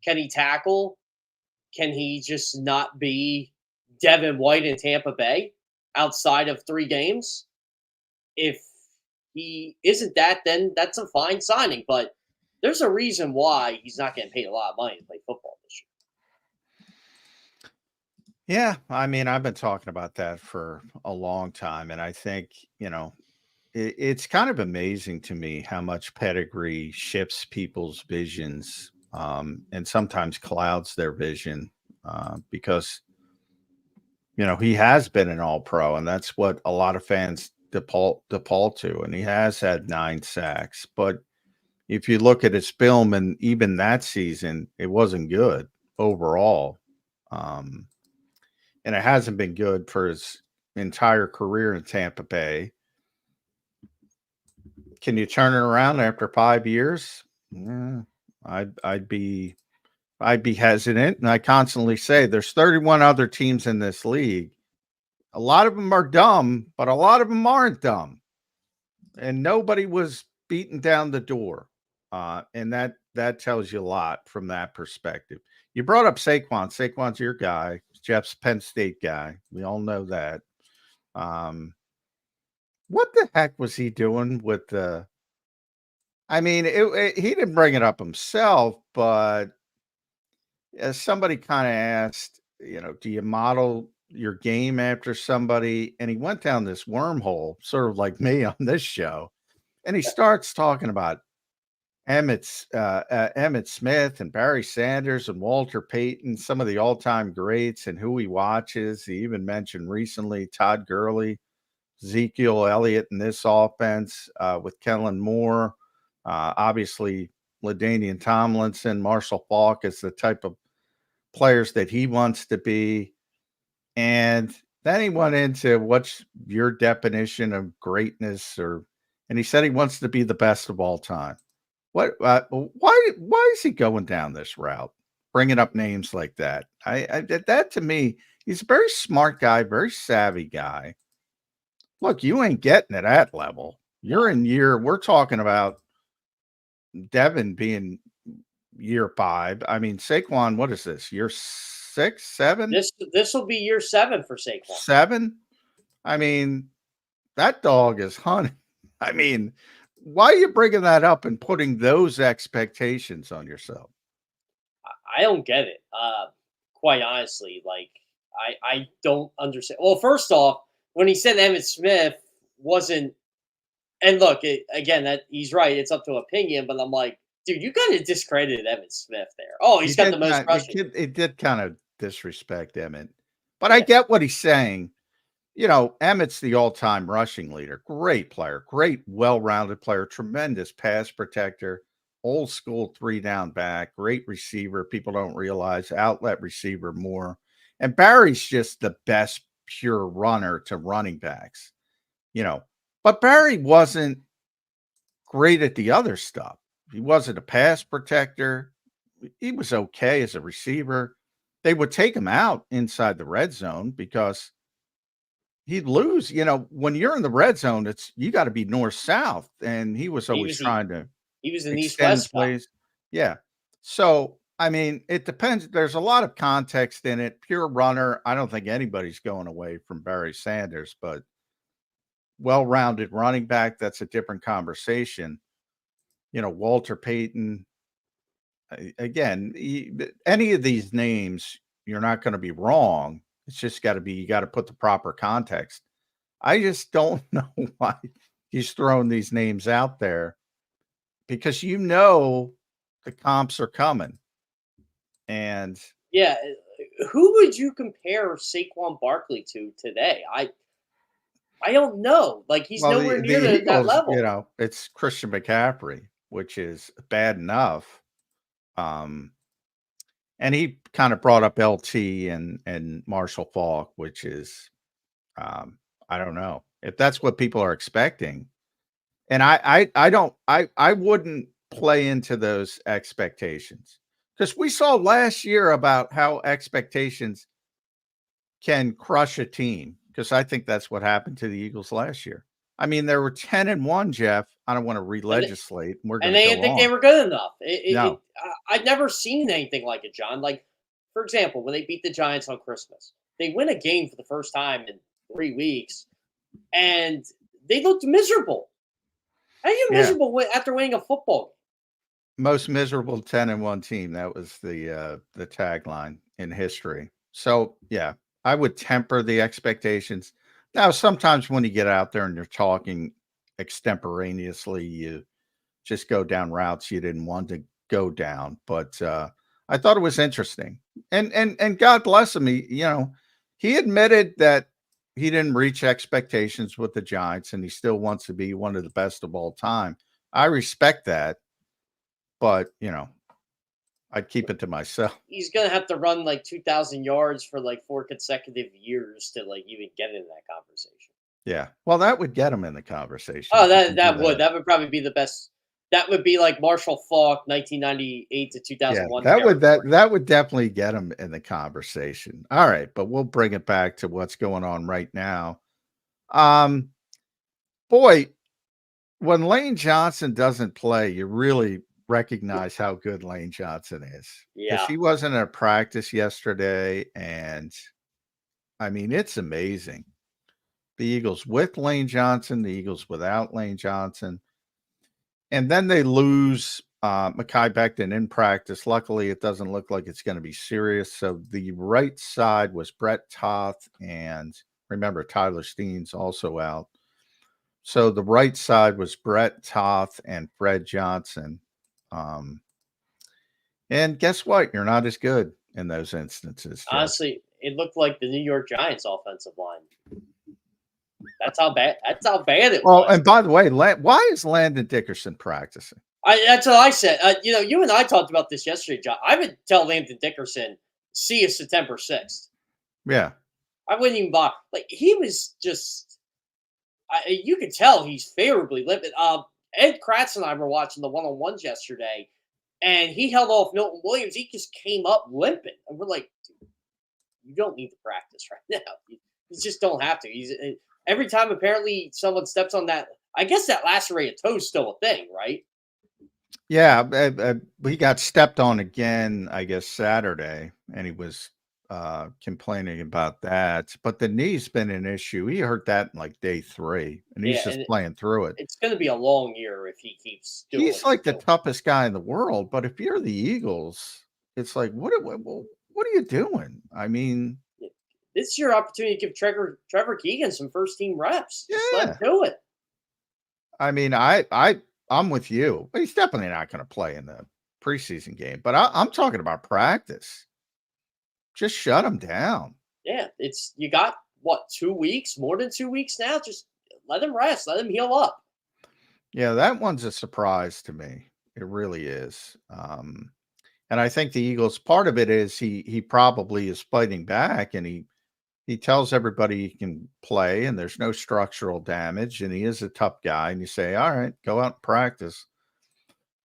Can he tackle? Can he just not be Devin White in Tampa Bay outside of 3 games? If he isn't that, then that's a fine signing. But there's a reason why he's not getting paid a lot of money to play football this year. Yeah, I mean, I've been talking about that for a long time, and I think, it's kind of amazing to me how much pedigree shifts people's visions, and sometimes clouds their vision, because, he has been an all-pro, and that's what a lot of fans default to, and he has had 9 sacks. But if you look at his film, and even that season, it wasn't good overall. And it hasn't been good for his entire career in Tampa Bay. Can you turn it around after 5 years? Yeah, I'd be hesitant. And I constantly say there's 31 other teams in this league. A lot of them are dumb, but a lot of them aren't dumb. And nobody was beaten down the door. And that tells you a lot from that perspective. You brought up Saquon. Saquon's your guy. Jeff's Penn State guy. We all know that. What the heck was he doing with the I mean, he didn't bring it up himself, but as somebody kind of asked, do you model your game after somebody? And he went down this wormhole, sort of like me on this show. And he starts talking about Emmett Smith and Barry Sanders and Walter Payton, some of the all-time greats and who he watches. He even mentioned recently Todd Gurley, Ezekiel Elliott in this offense with Kellen Moore, obviously LaDainian Tomlinson, Marshall Faulk is the type of players that he wants to be. And then he went into what's your definition of greatness, and he said he wants to be the best of all time. Why is he going down this route, bringing up names like that? That to me, he's a very smart guy, very savvy guy. Look, you ain't getting at that level. We're talking about Devin being year 5. I mean, Saquon, what is this? Year 6, 7? This will be year 7 for Saquon. 7? I mean, that dog is hunting. I mean, why are you bringing that up and putting those expectations on yourself? I don't get it. Quite honestly, like I don't understand. Well, first off, when he said Emmitt Smith wasn't, and look, again, that he's right. It's up to opinion, but I'm like, dude, you kind of discredited Emmitt Smith there. Oh, he's got the most rushing. It did kind of disrespect Emmett, but I get what he's saying. Emmett's the all-time rushing leader. Great player, great, well-rounded player, tremendous pass protector, old school 3-down back, great receiver. People don't realize outlet receiver more. And Barry's just the best pure runner to running backs, But Barry wasn't great at the other stuff. He wasn't a pass protector. He was okay as a receiver. They would take him out inside the red zone because he'd lose. When you're in the red zone, you got to be north-south, and he was always trying to. He was an east-west plays. Yeah. So, I mean, it depends. There's a lot of context in it. Pure runner, I don't think anybody's going away from Barry Sanders, but well-rounded running back, that's a different conversation. Walter Payton, again, any of these names, you're not going to be wrong. It's just you got to put the proper context. I just don't know why he's throwing these names out there, because the comps are coming. And yeah, who would you compare Saquon Barkley to today? I don't know. Like, he's nowhere near that level. It's Christian McCaffrey, which is bad enough. And he kind of brought up LT and Marshall Faulk, which is, I don't know if that's what people are expecting. And I wouldn't play into those expectations, because we saw last year about how expectations can crush a team, because I think that's what happened to the Eagles last year. I mean, they were 10-1, Jeff. I don't want to re-legislate. And they didn't think they were good enough. I've never seen anything like it, John. Like, for example, when they beat the Giants on Christmas, they win a game for the first time in 3 weeks, and they looked miserable. How are you miserable after winning a football game? Most miserable 10-1 team. That was the tagline in history. So, yeah, I would temper the expectations. Now, sometimes when you get out there and you're talking extemporaneously, you just go down routes you didn't want to go down. But I thought it was interesting. And God bless him. He admitted that he didn't reach expectations with the Giants, and he still wants to be one of the best of all time. I respect that. But, I'd keep it to myself. He's going to have to run like 2,000 yards for like 4 consecutive years to like even get into that conversation. Yeah. Well, that would get him in the conversation. Oh, that would probably be the best. That would be like Marshall Faulk, 1998 to 2001. Yeah, that would definitely get him in the conversation. All right, but we'll bring it back to what's going on right now. Boy, when Lane Johnson doesn't play, you really recognize how good Lane Johnson is. Yeah. He wasn't at practice yesterday, and I mean, it's amazing. The Eagles with Lane Johnson, the Eagles without Lane Johnson. And then they lose Mekhi Becton in practice. Luckily, it doesn't look like it's going to be serious. So the right side was Brett Toth, and remember, Tyler Steen's also out. So the right side was Brett Toth and Fred Johnson. And guess what? You're not as good in those instances, Jeff. Honestly, it looked like the New York Giants offensive line. That's how bad it was. Oh, and by the way, why is Landon Dickerson practicing? That's what I said. You and I talked about this yesterday, John. I would tell Landon Dickerson, see you September 6th. Yeah. I wouldn't even bother. Like, he was just, you could tell he's favorably limping. Ed Kratz and I were watching the one-on-ones yesterday, and he held off Milton Williams. He just came up limping. And we're like, dude, you don't need to practice right now. You just don't have to. Every time apparently someone steps on that, I guess that lacerated toe is still a thing, right? Yeah, he got stepped on again, I guess, Saturday, and he was complaining about that. But the knee's been an issue. He hurt that in like day 3, and he's just playing through it. It's going to be a long year if he keeps doing it. He's like the toughest guy in the world, but if you're the Eagles, it's like, what are you doing? I mean, this is your opportunity to give Trevor Keegan some first-team reps. Yeah. Just let him do it. I mean, I'm with you. But he's definitely not going to play in the preseason game. But I'm talking about practice. Just shut him down. Yeah, you got, 2 weeks? More than 2 weeks now? Just let him rest. Let him heal up. Yeah, that one's a surprise to me. It really is. And I think the Eagles, part of it is he probably is fighting back, and he tells everybody he can play and there's no structural damage, and he is a tough guy, and you say, all right, go out and practice.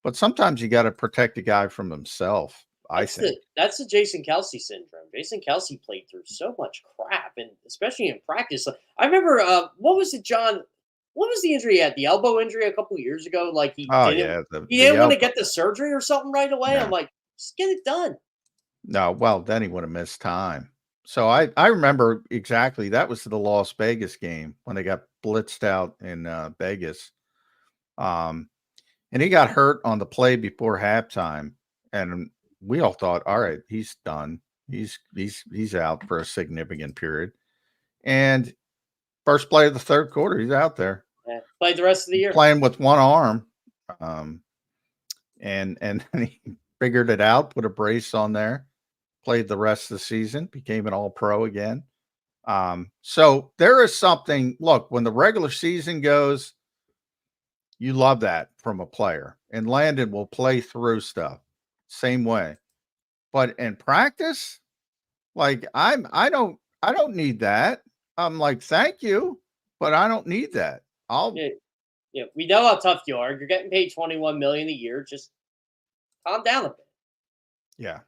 But sometimes you got to protect a guy from himself, I think. That's the Jason Kelsey syndrome. Jason Kelsey played through so much crap, and especially in practice. I remember, what was it, John? What was the injury he had? The elbow injury a couple of years ago? Like he didn't want to get the surgery or something right away? Yeah. I'm like, just get it done. No, well, then he would have missed time. So I remember exactly, that was the Las Vegas game when they got blitzed out in Vegas. And he got hurt on the play before halftime, and we all thought, all right, he's done. He's out for a significant period. And first play of the third quarter, he's out there. Yeah, played the rest of the year. Playing with one arm. And he figured it out, put a brace on there. Played the rest of the season, became an all-pro again. So there is something, look, when the regular season goes, you love that from a player. And Landon will play through stuff same way. But in practice, like I don't need that. I'm like, thank you, but I don't need that. Yeah, we know how tough you are. You're getting paid $21 million a year. Just calm down a bit. Yeah.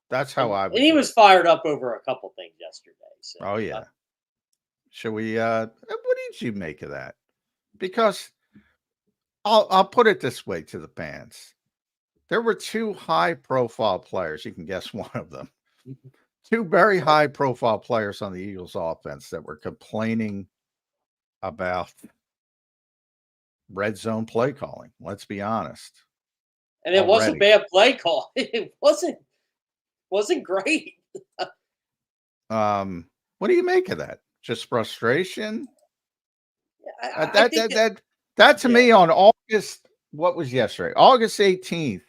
That's how I would. And he was fired up over a couple things yesterday. So, oh yeah. Should we? What did you make of that? Because I'll put it this way to the fans: there were 2 high-profile players. You can guess one of them. 2 very high-profile players on the Eagles' offense that were complaining about red zone play calling. Let's be honest. And it wasn't bad play call. It wasn't great. What do you make of that? Just frustration? Yeah, that to me on August, what was yesterday? August 18th.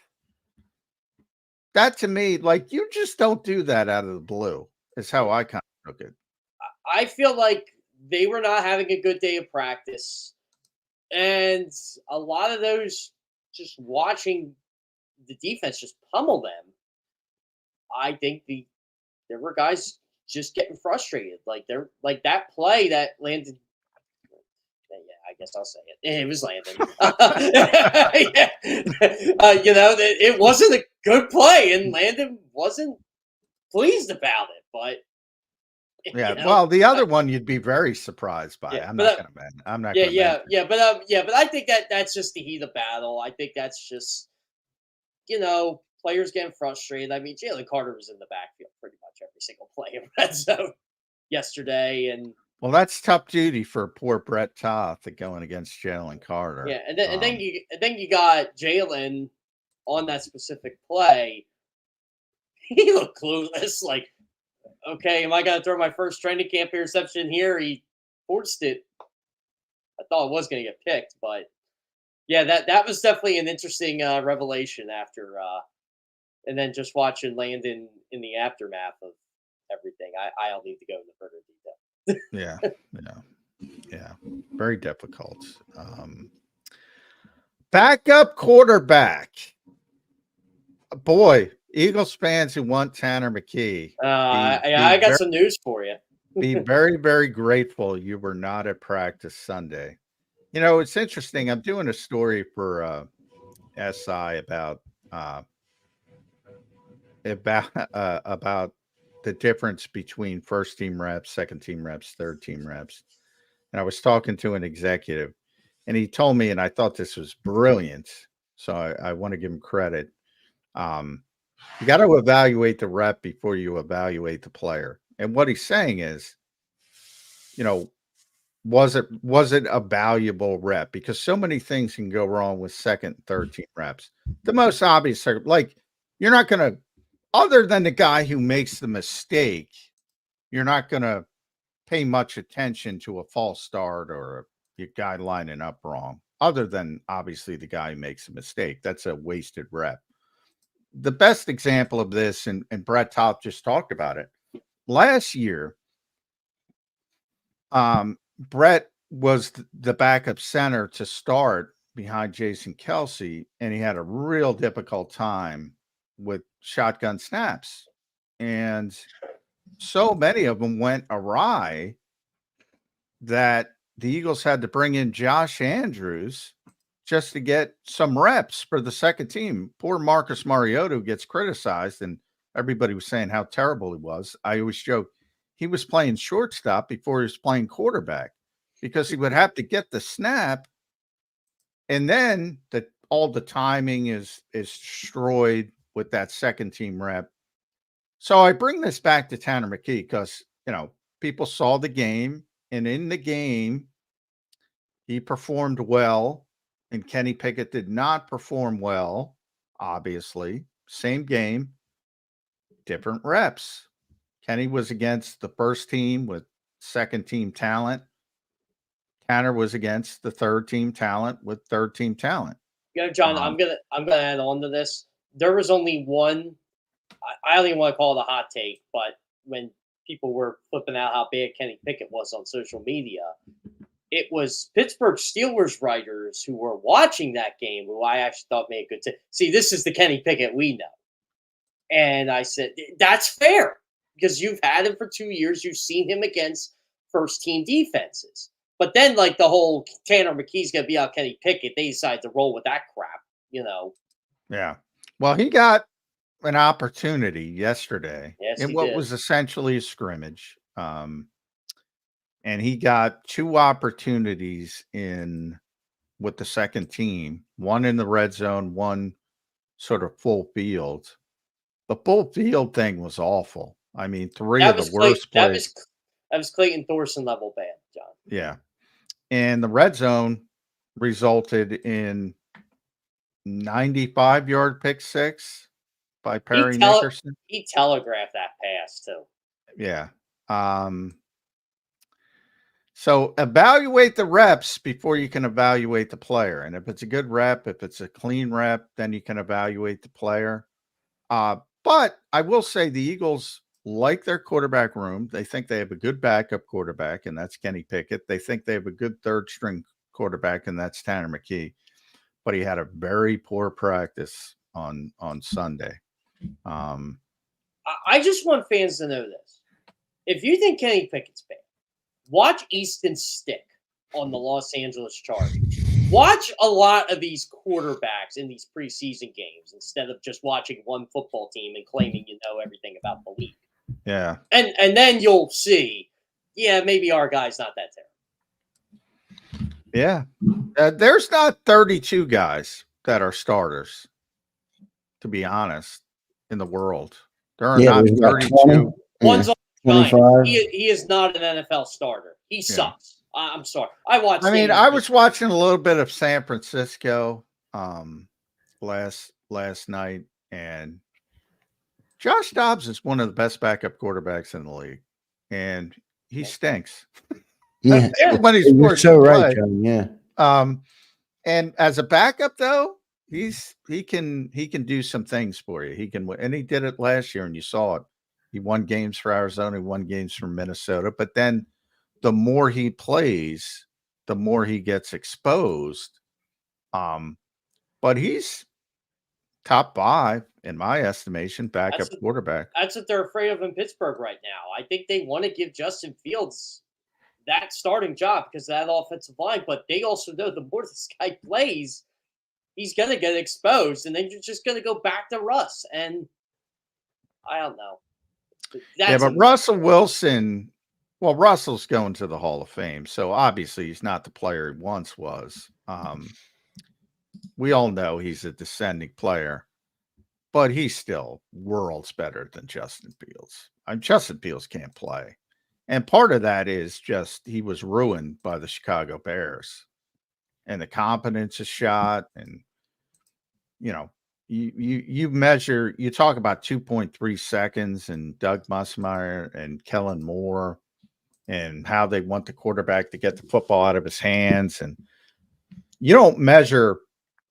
That to me, like, you just don't do that out of the blue, is how I kind of took it. I feel like they were not having a good day of practice. And a lot of those, just watching the defense just pummel them, I think there were guys just getting frustrated. Like they're like that play that landed. Yeah, I guess I'll say it. It was Landon. It wasn't a good play, and Landon wasn't pleased about it. But yeah, well, the other one you'd be very surprised by. Yeah, I'm not going to. I'm not. But I think that's just the heat of battle. I think that's just players getting frustrated. I mean, Jalen Carter was in the backfield pretty much every single play in red zone yesterday, and Well, that's tough duty for poor Brett Toth going against Jalen Carter. Yeah, and then you got Jalen on that specific play. He looked clueless. Like, okay, am I going to throw my first training camp interception here? He forced it. I thought it was going to get picked, but yeah, that was definitely an interesting revelation after, and then just watching Landon in the aftermath of everything. I don't need to go into further detail. Yeah, very difficult. Backup quarterback. Boy, Eagles fans who want Tanner McKee. I got some news for you. Be very, very grateful you were not at practice Sunday. You know, it's interesting. I'm doing a story for SI about the difference between first team reps, second team reps, third team reps. And I was talking to an executive, and he told me, and I thought this was brilliant, so I want to give him credit. You got to evaluate the rep before you evaluate the player. And what he's saying is, you know, was it a valuable rep? Because so many things can go wrong with second, third team reps. The most obvious, like, you're not going to, other than the guy who makes the mistake, you're not going to pay much attention to a false start or a guy lining up wrong, other than obviously the guy who makes a mistake. That's a wasted rep. The best example of this, and Brett Toth just talked about it, last year, Brett was the backup center to start behind Jason Kelsey, and he had a real difficult time with shotgun snaps. And so many of them went awry that the Eagles had to bring in Josh Andrews just to get some reps for the second team. Poor Marcus Mariota gets criticized, and everybody was saying how terrible he was. I always joke, he was playing shortstop before he was playing quarterback, because he would have to get the snap, and then all the timing is destroyed with that second team rep. So I bring this back to Tanner McKee because, you know, people saw the game, and in the game, he performed well, and Kenny Pickett did not perform well, obviously. Same game, different reps. Kenny was against the first team with second team talent. Tanner was against the third team talent with third team talent. You know, John, I'm gonna add on to this. There was only one. I don't even want to call it a hot take, but when people were flipping out how bad Kenny Pickett was on social media, it was Pittsburgh Steelers writers who were watching that game who I actually thought made a good take. See, this is the Kenny Pickett we know. And I said, that's fair, because you've had him for 2 years. You've seen him against first-team defenses. But then, like, the whole Tanner McKee's going to be out Kenny Pickett, they decided to roll with that crap, you know. Yeah. Well, he got an opportunity yesterday in what was essentially a scrimmage. And he got 2 opportunities with the second team, one in the red zone, one sort of full field. The full field thing was awful. I mean, 3 of the worst plays. That was Clayton Thorson level bad, John. Yeah. And the red zone resulted in 95-yard pick six by Perry Nickerson. He telegraphed that pass too. Yeah. So evaluate the reps before you can evaluate the player. And if it's a good rep, if it's a clean rep, then you can evaluate the player. But I will say the Eagles like their quarterback room. They think they have a good backup quarterback, and that's Kenny Pickett. They think they have a good third-string quarterback, and that's Tanner McKee. But he had a very poor practice on Sunday. I just want fans to know this. If you think Kenny Pickett's bad, watch Easton Stick on the Los Angeles Chargers. Watch a lot of these quarterbacks in these preseason games instead of just watching one football team and claiming you know everything about the league. Yeah. And then you'll see, yeah, maybe our guy's not that terrible. Yeah. There's not 32 guys that are starters, to be honest, in the world. There are not 32. One's on 25. He is not an NFL starter. He sucks. I'm sorry. I watched. I mean, I was watching a little bit of San Francisco last night, and Josh Dobbs is one of the best backup quarterbacks in the league, and he stinks. Yeah, when he's you're forced so to right, play. John. Yeah. And as a backup, though, he can do some things for you. He can, and he did it last year, and you saw it. He won games for Arizona, he won games for Minnesota. But then, the more he plays, the more he gets exposed. But he's top 5 in my estimation, backup quarterback. That's what they're afraid of in Pittsburgh right now. I think they want to give Justin Fields that starting job because of that offensive line, but they also know the more this guy plays, he's going to get exposed, and then you're just going to go back to Russ. And I don't know. But Russell Wilson, well, Russell's going to the Hall of Fame, so obviously he's not the player he once was. We all know he's a descending player, but he's still worlds better than Justin Fields. Justin Fields can't play. And part of that is just he was ruined by the Chicago Bears. And the confidence is shot. And, you measure, you talk about 2.3 seconds and Doug Musmeyer and Kellen Moore and how they want the quarterback to get the football out of his hands. And you don't measure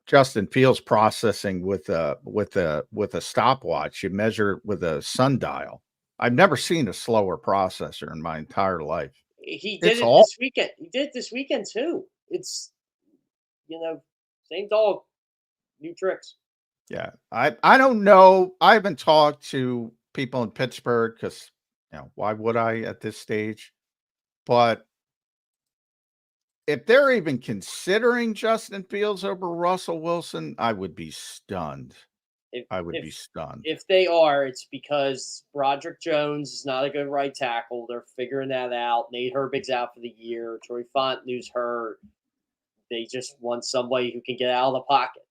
Justin Fields processing with a stopwatch. You measure it with a sundial. I've never seen a slower processor in my entire life. He did this weekend. He did it this weekend too. It's same dog, new tricks. Yeah, I don't know. I haven't talked to people in Pittsburgh because why would I at this stage? But if they're even considering Justin Fields over Russell Wilson, I would be stunned. Be stunned. If they are, it's because Broderick Jones is not a good right tackle. They're figuring that out. Nate Herbig's out for the year. Troy Fontenot's hurt. They just want somebody who can get out of the pocket.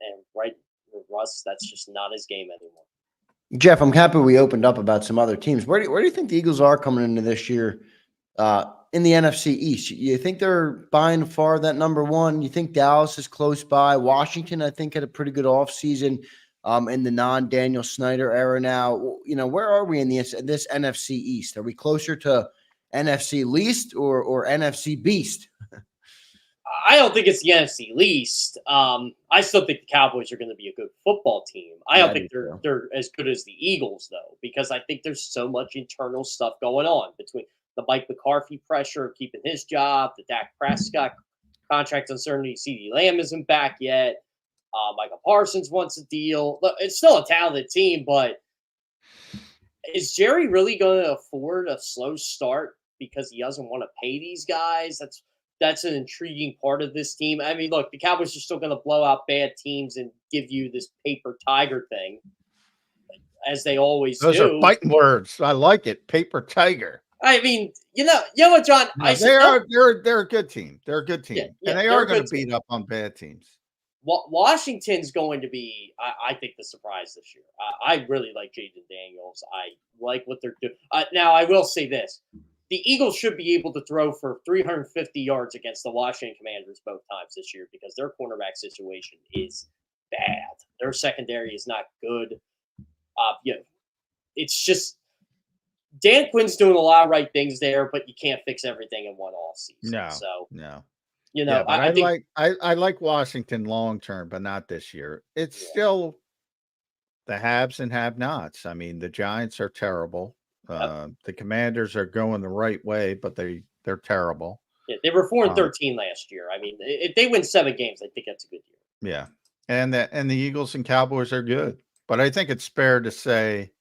And right with Russ, that's just not his game anymore. Jeff, I'm happy we opened up about some other teams. Where do you think the Eagles are coming into this year in the NFC East? You think they're by far that number one? You think Dallas is close by? Washington, I think, had a pretty good offseason in the non-Daniel Snyder era now. Where are we in this NFC East? Are we closer to NFC least or NFC beast? I don't think it's the NFC least. I still think the Cowboys are going to be a good football team. I don't think they're as good as the Eagles, though, because I think there's so much internal stuff going on between the Mike McCarthy pressure of keeping his job, the Dak Prescott contract uncertainty. CeeDee Lamb isn't back yet. Michael Parsons wants a deal. Look, it's still a talented team, but is Jerry really going to afford a slow start because he doesn't want to pay these guys? That's an intriguing part of this team. I mean, look, the Cowboys are still going to blow out bad teams and give you this paper tiger thing, as they always do. Those are fighting words. I like it. Paper tiger. I mean, you know what, John? No, they're a good team. They're a good team, and they are going to beat up on bad teams. Washington's going to be, I think, the surprise this year. I really like Jaden Daniels. I like what they're doing. Now, I will say this. The Eagles should be able to throw for 350 yards against the Washington Commanders both times this year because their cornerback situation is bad. Their secondary is not good. It's just Dan Quinn's doing a lot of right things there, but you can't fix everything in one offseason. No. I like Washington long term, but not this year. It's still the haves and have-nots. I mean, the Giants are terrible. The Commanders are going the right way, but they're terrible. Yeah, they were 4-13 last year. I mean, if they win 7 games, I think that's a good year. Yeah, and the Eagles and Cowboys are good, but I think it's fair to say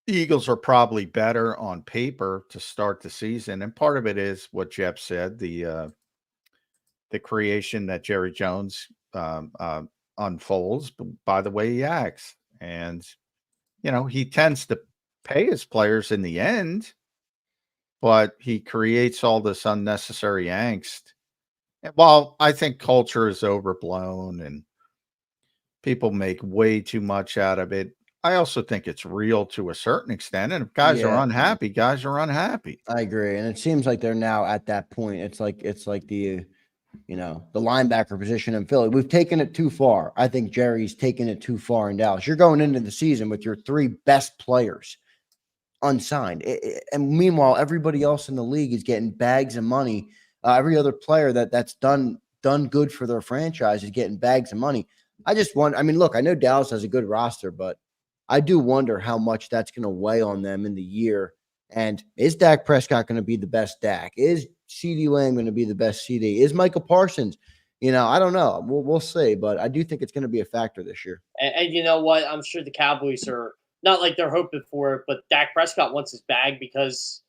the Eagles are probably better on paper to start the season, and part of it is what Jeff said: the creation that Jerry Jones unfolds by the way he acts, and he tends to pay his players in the end, but he creates all this unnecessary angst. And while I think culture is overblown and people make way too much out of it, I also think it's real to a certain extent. And if guys are unhappy, guys are unhappy. I agree. And it seems like they're now at that point. It's like the the linebacker position in Philly. We've taken it too far. I think Jerry's taken it too far in Dallas. You're going into the season with your 3 best players unsigned. And meanwhile, everybody else in the league is getting bags of money. Every other player that's done good for their franchise is getting bags of money. I just wonder, I mean, look, I know Dallas has a good roster, but I do wonder how much that's going to weigh on them in the year. And is Dak Prescott going to be the best Dak? Is CeeDee Lamb going to be the best CeeDee? Is Micah Parsons? I don't know. We'll see, but I do think it's going to be a factor this year. And you know what? I'm sure the Cowboys are not like they're hoping for it, but Dak Prescott wants his bag because,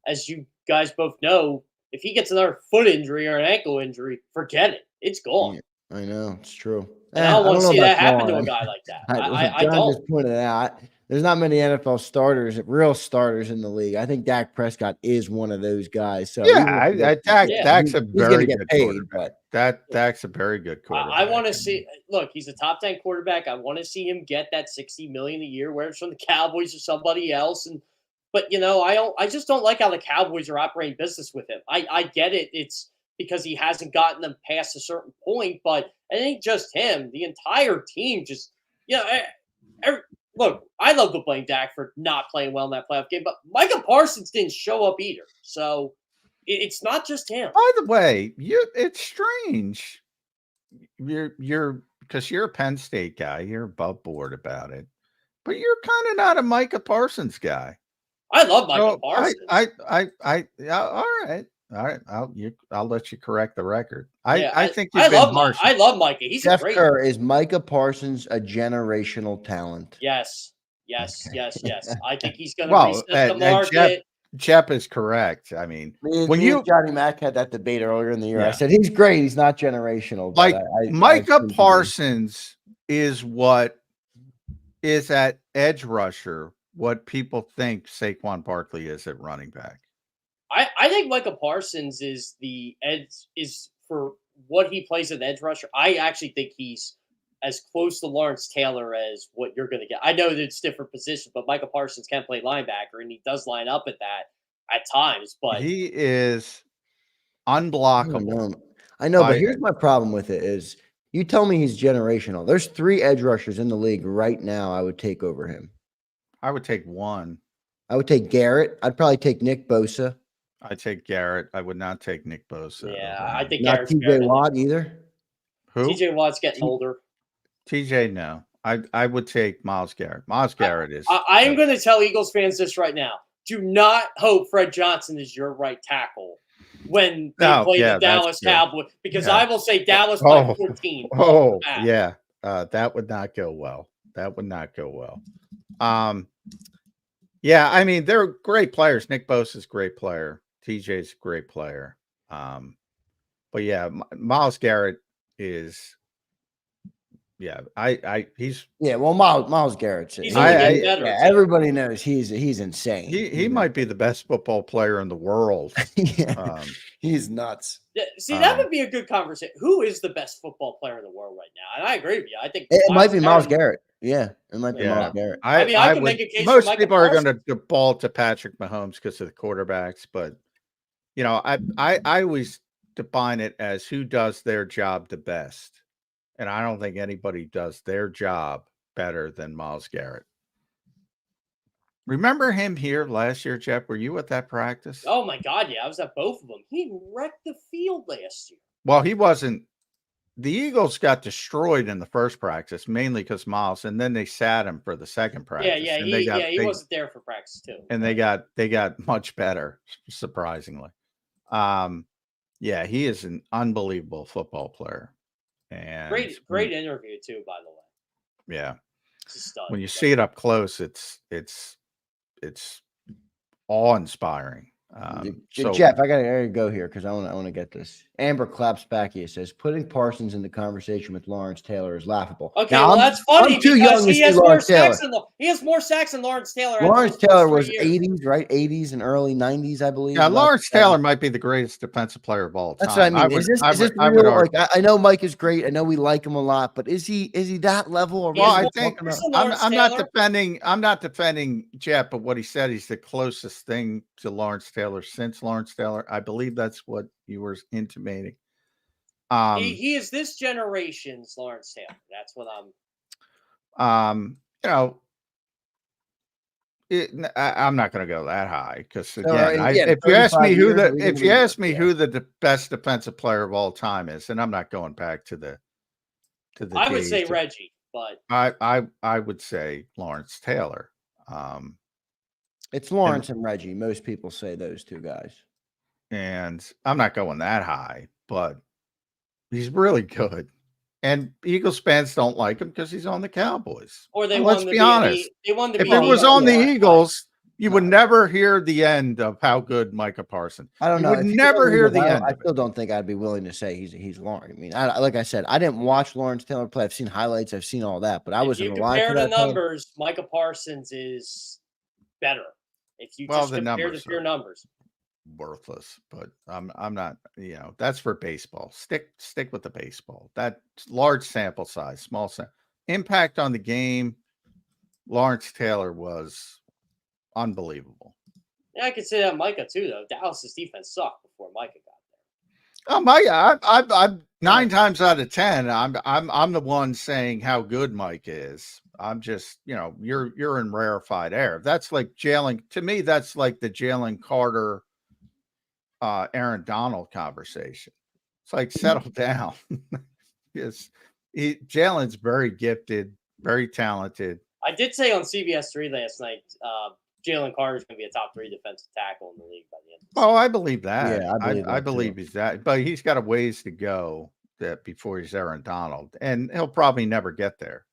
as you guys both know, if he gets another foot injury or an ankle injury, forget it. It's gone. Yeah, I know. It's true. And I don't want to see that happen to a guy like that. I John don't. just pointed it out. There's not many NFL starters, real starters in the league. I think Dak Prescott is one of those guys. So Dak's a very good quarterback. Dak's a very good quarterback. I want to see. Look, he's a top 10 quarterback. I want to see him get that $60 million a year, whether it's from the Cowboys or somebody else. But I just don't like how the Cowboys are operating business with him. I get it. It's because he hasn't gotten them past a certain point, but it ain't just him. The entire team just, look, I love to blame Dak for not playing well in that playoff game, but Micah Parsons didn't show up either. So it's not just him. By the way, it's strange. You're because you're a Penn State guy, you're above board about it, but you're kind of not a Micah Parsons guy. I love Micah Parsons. All right. I'll let you correct the record. I think I love Micah. He's Jeff a great. Kerr, is Micah Parsons a generational talent? Yes. I think he's going to reset the market. Jeff is correct. I mean, when Johnny Mack had that debate earlier in the year, I said he's great. He's not generational. Like Micah Parsons is what is at edge rusher. What people think Saquon Barkley is at running back. I think Micah Parsons is for what he plays at edge rusher. I actually think he's as close to Lawrence Taylor as what you're going to get. I know that it's different positions, but Micah Parsons can play linebacker, and he does line up at that at times. But he is unblockable. I know, but here's my problem with it is you tell me he's generational. There's 3 edge rushers in the league right now I would take over him. I would take one. I would take Garrett. I'd probably take Nick Bosa. I'd take Garrett. I would not take Nick Bosa. Yeah, I think not TJ Watt either. Who? TJ Watt's getting older. TJ, no. I would take Myles Garrett. Myles Garrett is. I am going to tell Eagles fans this right now. Do not hope Fred Johnson is your right tackle when they play the Dallas Cowboys, because I will say Dallas by 14. That would not go well. That would not go well. Yeah, I mean, they're great players. Nick Bosa's a great player. TJ's a great player. But yeah, Myles Garrett is. Yeah, he's. Yeah, well, Myles Garrett's. Everybody knows he's insane. He might be the best football player in the world. He's nuts. See, that would be a good conversation. Who is the best football player in the world right now? And I agree with you. I think it might be Myles Garrett. Yeah, it might be Myles Garrett. I can make a case. Most people are going to default to Patrick Mahomes because of the quarterbacks, but I always define it as who does their job the best. And I don't think anybody does their job better than Myles Garrett. Remember him here last year, Jeff? Were you at that practice? Oh, my God, yeah. I was at both of them. He wrecked the field last year. Well, he wasn't. The Eagles got destroyed in the first practice, mainly because Myles, and then they sat him for the second practice. He wasn't there for practice, too. And they got much better, surprisingly. Yeah, he is an unbelievable football player. And great interview too, by the way. Yeah, when you see it up close, it's awe-inspiring. Jeff, I gotta go here because I want to get this. Amber claps back. He says putting Parsons in the conversation with Lawrence Taylor is laughable. Okay, now, well that's funny I'm too because young to he see has more Lawrence Taylor. sacks than he has more sacks than Lawrence Taylor. Lawrence Taylor was 80s, right? 80s and early 90s, I believe. Yeah, Lawrence Taylor might be the greatest defensive player of all time. That's what I mean. Is this real? Like, I know Mike is great. I know we like him a lot, but is he that level? Or well, I think I'm not defending Jeff, but what he said, he's the closest thing to Lawrence Taylor since Lawrence Taylor. I believe that's what you were intimating. He is this generation's Lawrence Taylor. That's what I'm. I'm not going to go that high because if you ask me who the best defensive player of all time is, and I'm not going back to the. I would say Reggie, but I would say Lawrence Taylor. It's Lawrence and Reggie. Most people say those two guys, and I'm not going that high, but he's really good. And Eagles fans don't like him because he's on the Cowboys. Or let's be honest. They want to if it was on the Eagles, you would never hear the end of how good Micah Parsons. I don't know. You would never hear the end. I still don't think I'd be willing to say he's Lawrence. I mean, like I said, I didn't watch Lawrence Taylor play. I've seen highlights. I've seen all that, but I wasn't alive for that. Compare the numbers. Micah Parsons is better. If you just compare the pure numbers. Worthless, but I'm not, that's for baseball. Stick with the baseball. That large sample size, small sample impact on the game. Lawrence Taylor was unbelievable. Yeah, I could say that Micah too, though. Dallas's defense sucked before Micah got there. Oh, Micah, I'm 9 times out of 10. I'm the one saying how good Mike is. I'm just, you're in rarefied air. That's like Jalen. To me, that's like the Jalen Carter, Aaron Donald conversation. It's like, settle down. Jalen's very gifted, very talented. I did say on CBS 3 last night, Jalen Carter is going to be a top 3 defensive tackle in the league by the end of the season. I believe that. Yeah, I believe he's that, but he's got a ways to go before he's Aaron Donald, and he'll probably never get there.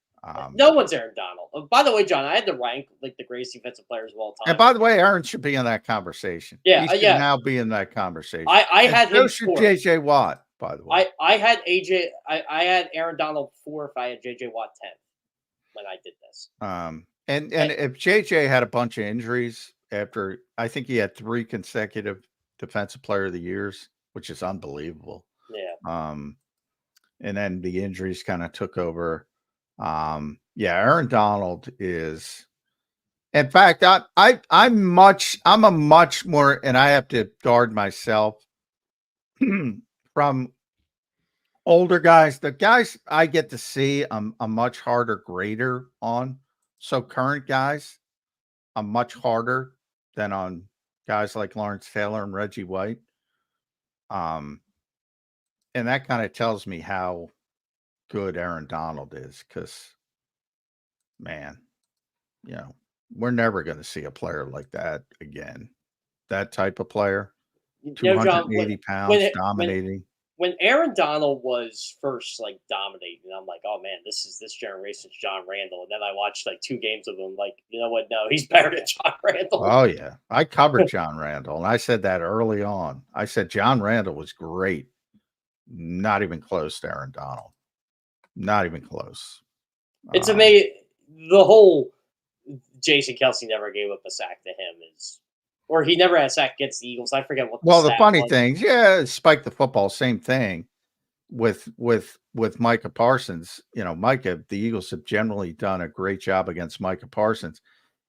No one's Aaron Donald. By the way, John, I had to rank like the greatest defensive players of all time. And by the way, Aaron should be in that conversation. Yeah, he should now be in that conversation. I had him. Should JJ Watt, by the way. I had I had Aaron Donald 4 if I had JJ Watt 10 when I did this. And if JJ had a bunch of injuries after, I think he had 3 consecutive Defensive Player of the Years, which is unbelievable. Yeah. And then the injuries kind of took over. Aaron Donald is, in fact, I'm a much more, and I have to guard myself from older guys. The guys I get to see, I'm a much harder grader on. So current guys, I'm much harder than on guys like Lawrence Taylor and Reggie White. And that kind of tells me how good Aaron Donald is, because, man, we're never going to see a player like that again. That type of player, 280 pounds, dominating. When Aaron Donald was first like dominating, I'm like, oh man, this is this generation's John Randall. And then I watched like 2 games of him, like, you know what? No, he's better than John Randall. Oh yeah, I covered John Randall, and I said that early on. I said John Randall was great, not even close to Aaron Donald. Not even close. It's amazing. The whole Jason Kelce never gave up a sack to him or he never had a sack against the Eagles. I forget what. The funny things, Spike the Football, same thing with Micah Parsons. Micah, the Eagles have generally done a great job against Micah Parsons.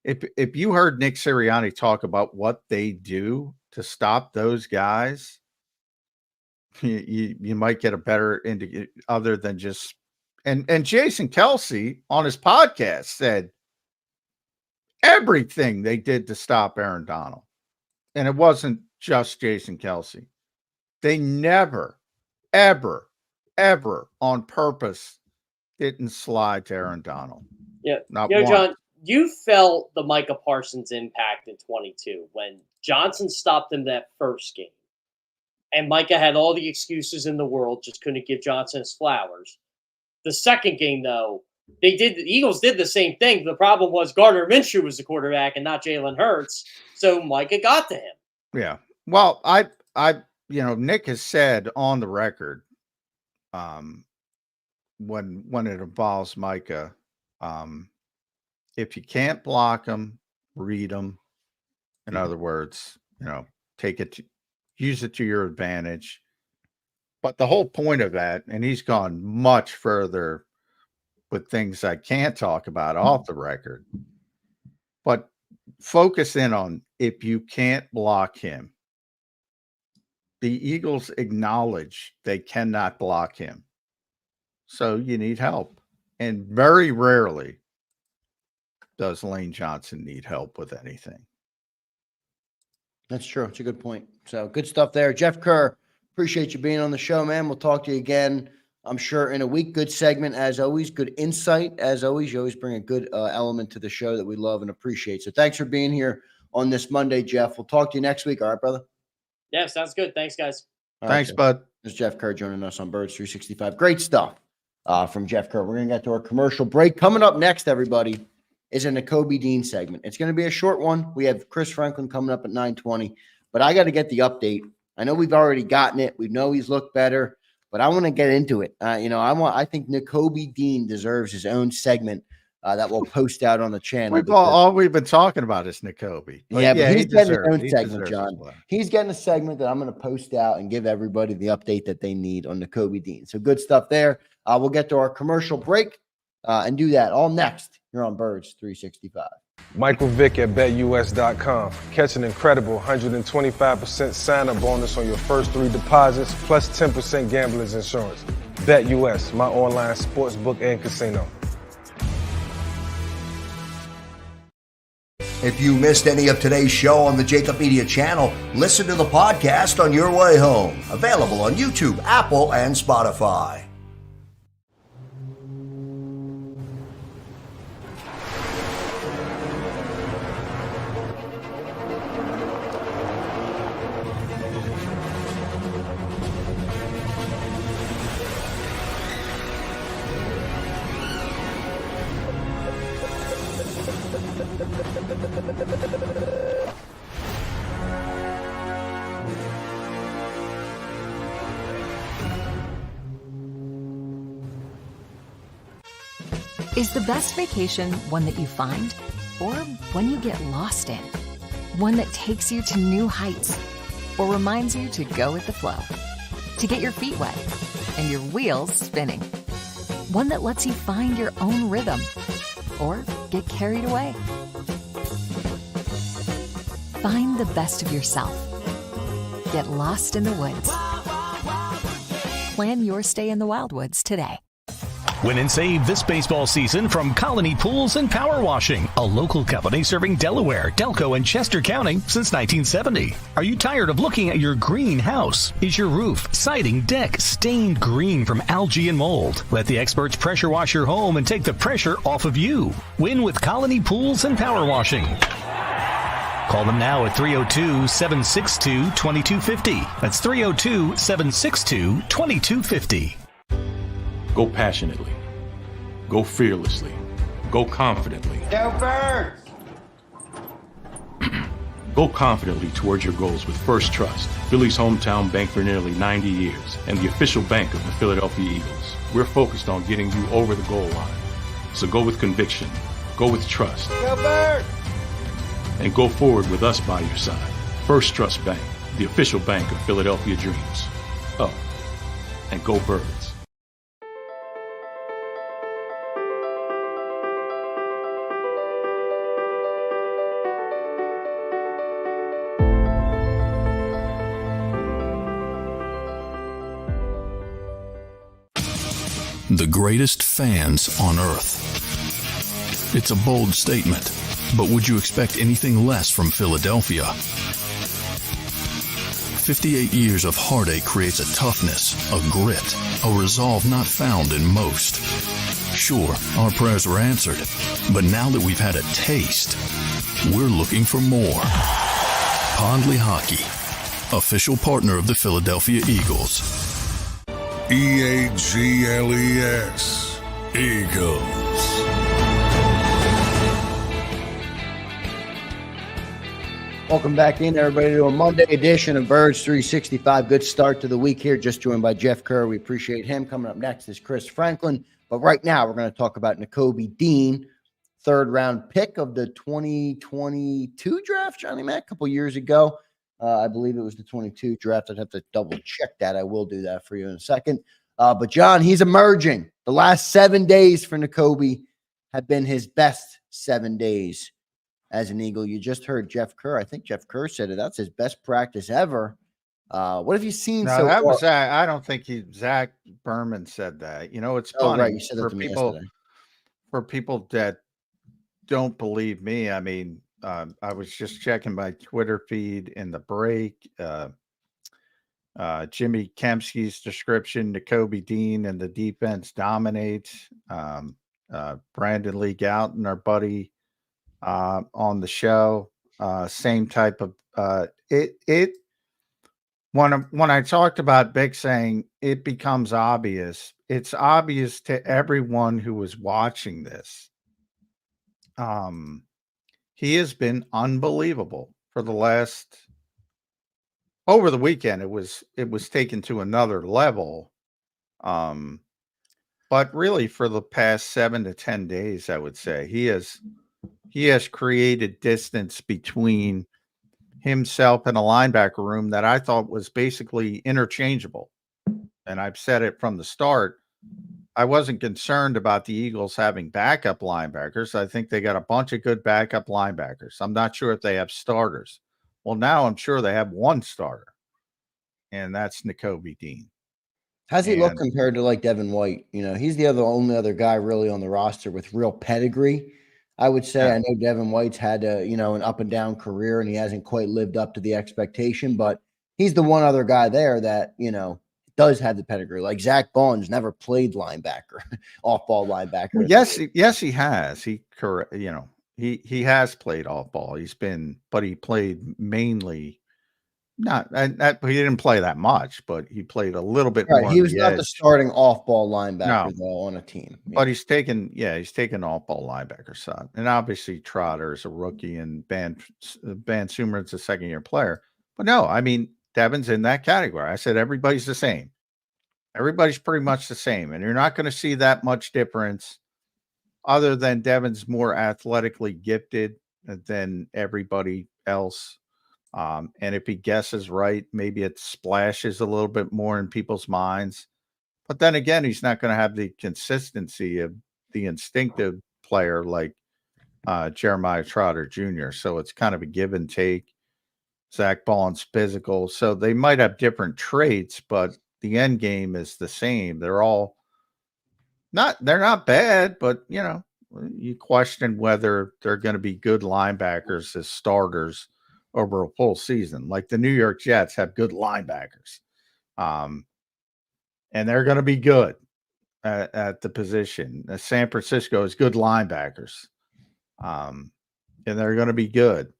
If you heard Nick Sirianni talk about what they do to stop those guys, you might get a better indicator other than just. And Jason Kelce on his podcast said everything they did to stop Aaron Donald. And it wasn't just Jason Kelce. They never, ever, ever on purpose didn't slide to Aaron Donald. Yeah. Not once. John, you felt the Micah Parsons impact in 22 when Johnson stopped him that first game. And Micah had all the excuses in the world, just couldn't give Johnson his flowers. The second game, though, the Eagles did the same thing. The problem was Gardner Minshew was the quarterback and not Jalen Hurts. So Micah got to him. Yeah. Well, Nick has said on the record, when it involves Micah, if you can't block him, read him. In other words, use it to your advantage. But the whole point of that, and he's gone much further with things I can't talk about off the record, but focus in on if you can't block him. The Eagles acknowledge they cannot block him. So you need help. And very rarely does Lane Johnson need help with anything. That's true. It's a good point. So good stuff there. Jeff Kerr, appreciate you being on the show, man. We'll talk to you again, I'm sure, in a week. Good segment, as always. Good insight, as always. You always bring a good element to the show that we love and appreciate. So thanks for being here on this Monday, Jeff. We'll talk to you next week. All right, brother? Yeah, sounds good. Thanks, guys. Thanks, bud. This is Jeff Kerr joining us on Birds 365. Great stuff from Jeff Kerr. We're going to get to our commercial break. Coming up next, everybody, is a Nakobe Dean segment. It's going to be a short one. We have Chris Franklin coming up at 9:20, but I got to get the update. I know we've already gotten it. We know he's looked better, but I want to get into it. I think Nakobe Dean deserves his own segment that we'll post out on the channel. All we've been talking about is Nakobe. But he's getting his own segment, John. He's getting a segment that I'm going to post out and give everybody the update that they need on Nakobe Dean. So good stuff there. We'll get to our commercial break and do that all next. You're on Birds 365. Michael Vick at BetUS.com. Catch an incredible 125% sign-up bonus on your first 3 deposits, plus 10% gambler's insurance. BetUS, my online sportsbook and casino. If you missed any of today's show on the JAKIB Media channel, listen to the podcast on your way home. Available on YouTube, Apple, and Spotify. Is the best vacation one that you find, or one you get lost in? One that takes you to new heights, or reminds you to go with the flow? To get your feet wet and your wheels spinning? One that lets you find your own rhythm, or get carried away? Find the best of yourself. Get lost in the woods. Plan your stay in the Wildwoods today. Win and save this baseball season from Colony Pools and Power Washing, a local company serving Delaware, Delco, and Chester County since 1970. Are you tired of looking at your green house? Is your roof, siding, deck stained green from algae and mold? Let the experts pressure wash your home and take the pressure off of you. Win with Colony Pools and Power Washing. Call them now at 302-762-2250. That's 302-762-2250. Go passionately. Go fearlessly. Go confidently. Go Birds! Go confidently towards your goals with First Trust, Philly's hometown bank for nearly 90 years, and the official bank of the Philadelphia Eagles. We're focused on getting you over the goal line. So go with conviction. Go with trust. Go Birds! And go forward with us by your side. First Trust Bank, the official bank of Philadelphia dreams. Oh, and go Birds. The greatest fans on earth. It's a bold statement, but would you expect anything less from Philadelphia? 58 years of heartache creates a toughness, a grit, a resolve not found in most. Sure, our prayers were answered, but now that we've had a taste, we're looking for more. Pondley Hockey, official partner of the Philadelphia Eagles. EAGLES, Eagles. Welcome back in, everybody, to a Monday edition of Birds 365. Good start to the week here. Just joined by Jeff Kerr. We appreciate him. Coming up next is Chris Franklin. But right now, we're going to talk about Nakobe Dean, third-round pick of the 2022 draft, Johnny Mac, a couple years ago. I believe it was the 22 draft. I'd have to double-check that. I will do that for you in a second. But, John, he's emerging. The last 7 days for Nakobe have been his best 7 days as an Eagle. You just heard Jeff Kerr. I think Jeff Kerr said it. That's his best practice ever. What have you seen No, so that far? was I don't think Zach Berman said that. You know, it's funny Right. You said that for to me people yesterday. for people that don't believe me. I mean, I was just checking my Twitter feed in the break. Jimmy Kempsky's description: Nakobe Dean and the defense dominates. Brandon Lee Gouton, our buddy, on the show, same type of when I talked about Big saying it becomes obvious, it's obvious to everyone who was watching this. He has been unbelievable for the last over the weekend. It was taken to another level. But really for the past 7 to 10 days, I would say he has created distance between himself and a linebacker room that I thought was basically interchangeable. And I've said it from the start. I wasn't concerned about the Eagles having backup linebackers. I think they got a bunch of good backup linebackers. I'm not sure if they have starters. Well, now I'm sure they have one starter, and that's Nakobe Dean. How's he look compared to like Devin White? You know, he's the only other guy really on the roster with real pedigree, I would say. Yeah. I know Devin White's had an up and down career and he hasn't quite lived up to the expectation, but he's the one other guy there that, does have the pedigree. Like Zach Bond's never played linebacker, off-ball linebacker. Well, yes, he has. He has played off ball. But he played mainly he didn't play that much, but he played a little bit more. He was not the starting off-ball linebacker though on a team. But he's taken off-ball linebacker side. And obviously Trotter is a rookie and Van Sumer's a second-year player. But no, I mean, Devin's in that category. I said everybody's the same. Everybody's pretty much the same. And you're not going to see that much difference other than Devin's more athletically gifted than everybody else. And if he guesses right, maybe it splashes a little bit more in people's minds. But then again, he's not going to have the consistency of the instinctive player like Jeremiah Trotter Jr. So it's kind of a give and take. Zach Bond's physical. So they might have different traits, but the end game is the same. They're not bad, but you question whether they're going to be good linebackers as starters over a full season. Like the New York Jets have good linebackers. And they're going to be good at the position. San Francisco is good linebackers. And they're going to be good.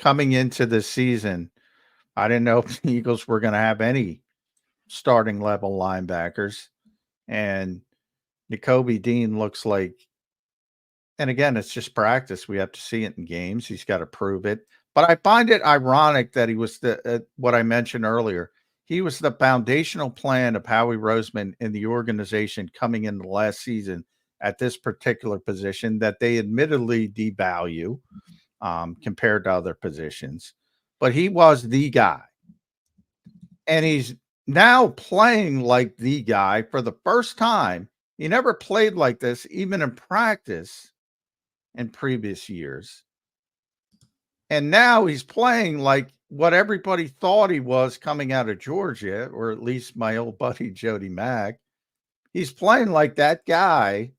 Coming into this season, I didn't know if the Eagles were going to have any starting level linebackers. And Nakobe Dean looks like, and again, it's just practice. We have to see it in games. He's got to prove it. But I find it ironic that he was what I mentioned earlier. He was the foundational plan of Howie Roseman in the organization coming into last season at this particular position that they admittedly devalue compared to other positions. But he was the guy. And he's now playing like the guy for the first time. He never played like this, even in practice in previous years. And now he's playing like what everybody thought he was coming out of Georgia, or at least my old buddy Jody Mack. He's playing like that guy.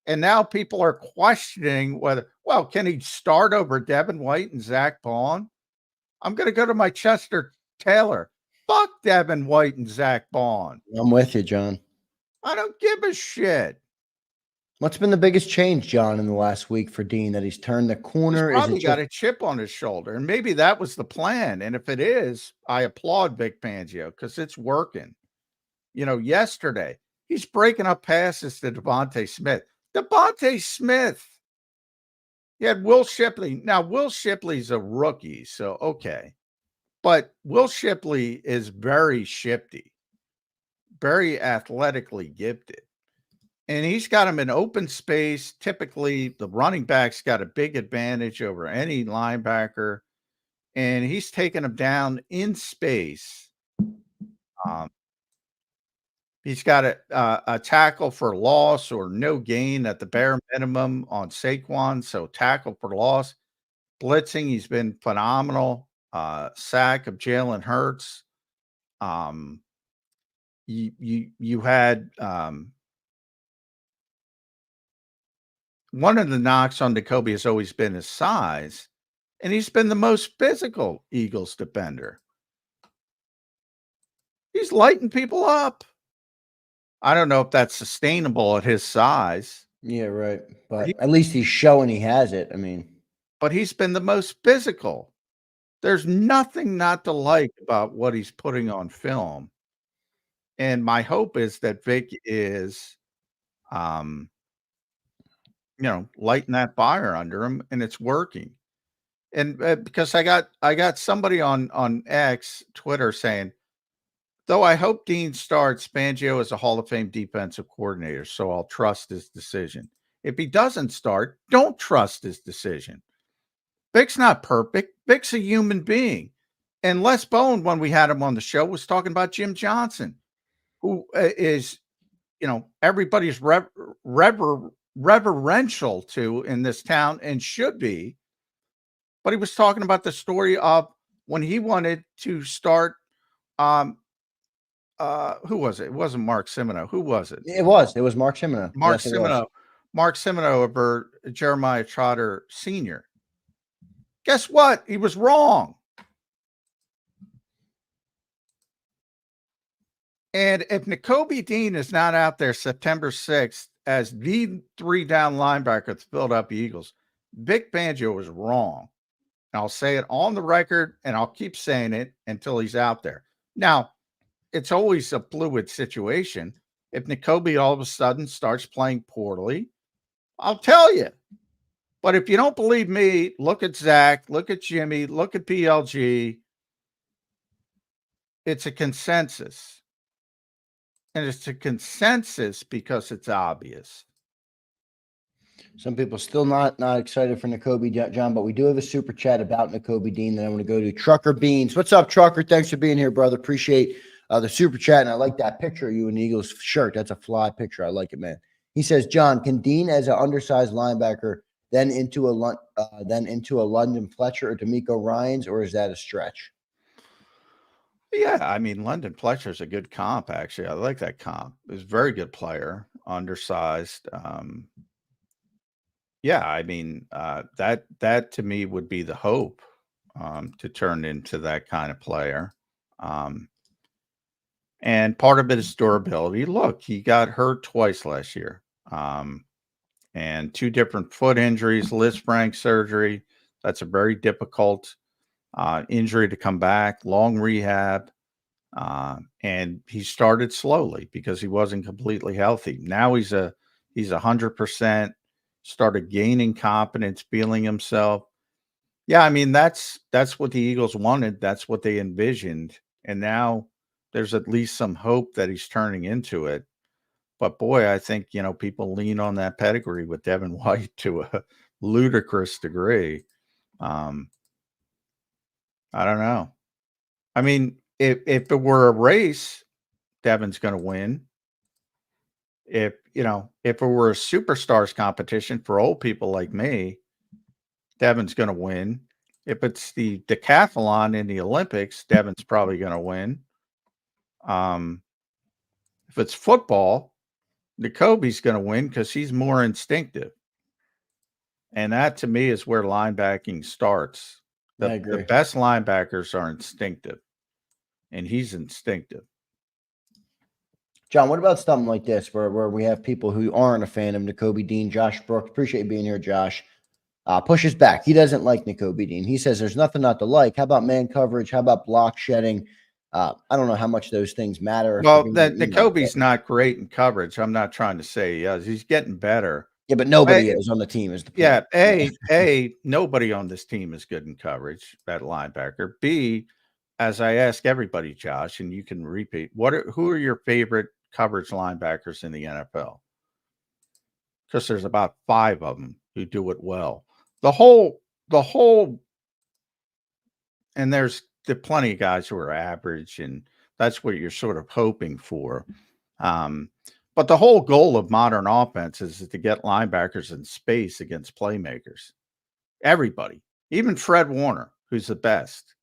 And now people are questioning can he start over Devin White and Zach Bond? I'm going to go to my Chester Taylor. Fuck Devin White and Zach Bond. I'm with you, John. I don't give a shit. What's been the biggest change, John, in the last week for Dean, that he's turned the corner? He's probably got a chip on his shoulder, and maybe that was the plan. And if it is, I applaud Vic Fangio because it's working. Yesterday, he's breaking up passes to Devontae Smith. Devontae Smith You had Will Shipley. Now, Will Shipley's a rookie, so okay. But Will Shipley is very shifty, very athletically gifted. And he's got him in open space. Typically, the running back's got a big advantage over any linebacker. And he's taking him down in space. He's got a tackle for loss or no gain at the bare minimum on Saquon. So tackle for loss. Blitzing, he's been phenomenal. Sack of Jalen Hurts. You had one of the knocks on Nakobe has always been his size, and he's been the most physical Eagles defender. He's lighting people up. I don't know if that's sustainable at his size. Yeah, right. But at least he's showing he has it. I mean, but he's been the most physical. There's nothing not to like about what he's putting on film. And my hope is that Vic is, lighting that fire under him, and it's working. And because I got somebody on X, Twitter, saying, though I hope Dean starts, Fangio is a Hall of Fame defensive coordinator, so I'll trust his decision. If he doesn't start, don't trust his decision. Vic's not perfect. Vic's a human being. And Les Bone, when we had him on the show, was talking about Jim Johnson, who is, everybody's reverential to in this town and should be. But he was talking about the story of when he wanted to start. Who was it? It wasn't Mark Semino. Who was it? It was Mark Semino. Mark Semino. Mark Semino over Jeremiah Trotter Sr. Guess what? He was wrong. And if Nakobe Dean is not out there September 6th as the 3-down linebacker at the Philadelphia Eagles, Vic Fangio was wrong. And I'll say it on the record, and I'll keep saying it until he's out there. Now, it's always a fluid situation. If Nakobe all of a sudden starts playing poorly, I'll tell you. But if you don't believe me, look at Zach, look at Jimmy, look at PLG. It's a consensus. And it's a consensus because it's obvious. Some people still not excited for Nakobe, John, but we do have a super chat about Nakobe Dean that I want to go to. Trucker Beans. What's up, Trucker? Thanks for being here, brother. Appreciate the super chat, and I like that picture of you in the Eagles shirt. That's a fly picture. I like it, man. He says, John, can Dean as an undersized linebacker then into a London Fletcher or D'Amico Ryans, or is that a stretch? Yeah, I mean, London Fletcher's a good comp, actually. I like that comp. He's a very good player, undersized. Yeah, I mean, that to me would be the hope to turn into that kind of player. And part of it is durability. Look, he got hurt twice last year. And 2 different foot injuries, Lisfranc surgery. That's a very difficult injury to come back, long rehab. And he started slowly because he wasn't completely healthy. Now he's 100%, started gaining confidence, feeling himself. Yeah, I mean, that's what the Eagles wanted. That's what they envisioned. And now there's at least some hope that he's turning into it. But boy, I think, people lean on that pedigree with Devin White to a ludicrous degree. I don't know. I mean, if it were a race, Devin's going to win. If it were a superstars competition for old people like me, Devin's going to win. If it's the decathlon in the Olympics, Devin's probably going to win. If it's football, Nakobe's going to win because he's more instinctive. And that, to me, is where linebacking starts. I agree. The best linebackers are instinctive, and he's instinctive. John, what about something like this where we have people who aren't a fan of Nakobe Dean? Josh Brooks, appreciate you being here, Josh. Pushes back. He doesn't like Nakobe Dean. He says there's nothing not to like. How about man coverage? How about block shedding? I don't know how much those things matter. Well, that Nakobe's not great in coverage. I'm not trying to say he's getting better, Yeah, but nobody is on the team is the point. Yeah, nobody on this team is good in coverage at linebacker. B, as I ask everybody, Josh, and you can repeat, who are your favorite coverage linebackers in the NFL? Because there's about 5 of them who do it well. The whole, and there's plenty of guys who are average, and that's what you're sort of hoping for. But the whole goal of modern offense is to get linebackers in space against playmakers. Everybody, even Fred Warner, who's the best.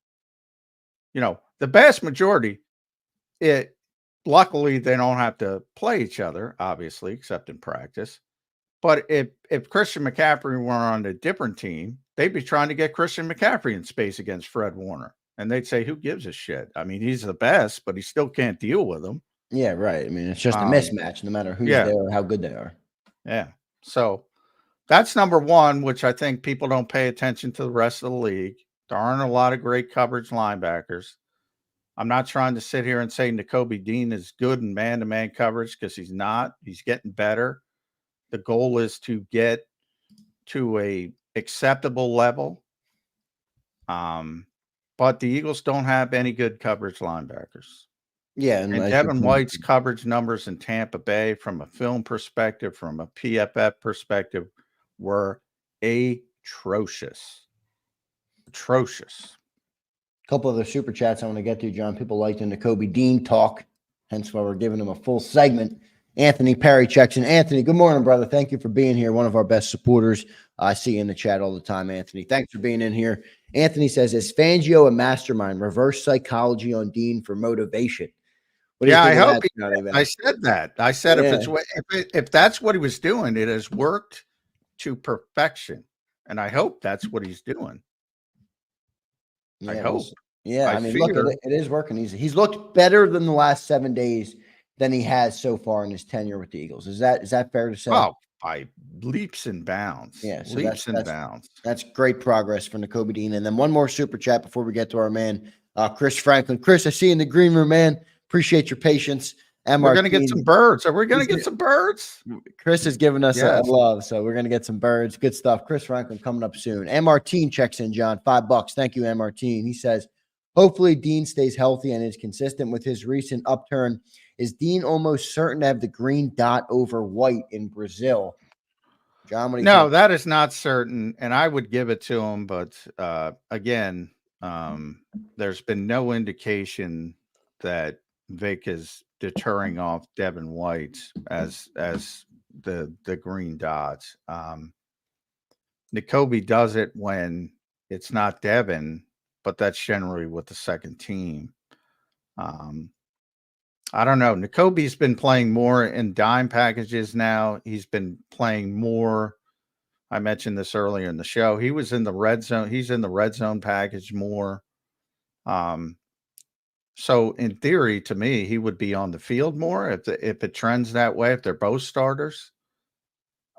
The vast majority, luckily they don't have to play each other, obviously, except in practice. But if Christian McCaffrey were on a different team, they'd be trying to get Christian McCaffrey in space against Fred Warner. And they'd say, who gives a shit? I mean, he's the best, but he still can't deal with them. Yeah, right. I mean, it's just a mismatch, no matter who's there or how good they are. Yeah. So that's number one, which I think people don't pay attention to the rest of the league. There aren't a lot of great coverage linebackers. I'm not trying to sit here and say Nakobe Dean is good in man-to-man coverage, because he's not. He's getting better. The goal is to get to a acceptable level. But the Eagles don't have any good coverage linebackers. Yeah. And Devin White's coverage numbers in Tampa Bay from a film perspective, from a PFF perspective, were atrocious. Atrocious. A couple of the super chats I want to get to, John. People like the Nakobe Dean talk, hence why we're giving him a full segment. Anthony Perry checks in. Anthony, good morning, brother. Thank you for being here. One of our best supporters. I see you in the chat all the time, Anthony. Thanks for being in here. Anthony says, is Fangio a mastermind? Reverse psychology on Dean for motivation. What do you think I of hope that, I said that. I said if that's what he was doing, it has worked to perfection. And I hope that's what he's doing. Yeah, I hope. I mean, look, it is working. He's looked better than the last 7 days than he has so far in his tenure with the Eagles. Is that fair to say? Well, by leaps and bounds. Yeah, so leaps and bounds. That's great progress for Nakobe Dean. And then one more super chat before we get to our man, Chris Franklin. Chris, I see you in the green room, man. Appreciate your patience. We're going to get some birds. Are we going to get some birds? Chris has given us a love, so we're going to get some birds. Good stuff. Chris Franklin coming up soon. M. Martine checks in, John. $5. Thank you, M. Martine. He says, hopefully Dean stays healthy and is consistent with his recent upturn. Is Dean almost certain to have the green dot over white in Brazil? John, what do you think? That is not certain, and I would give it to him. But again, there's been no indication that Vic is deterring off Devin White as the green dots. Nakobe does it when it's not Devin, but that's generally with the second team. I don't know. Nakobe's been playing more in dime packages now. He's been playing more. I mentioned this earlier in the show. He was in the red zone. He's in the red zone package more. So in theory, to me, he would be on the field more if it trends that way, if they're both starters.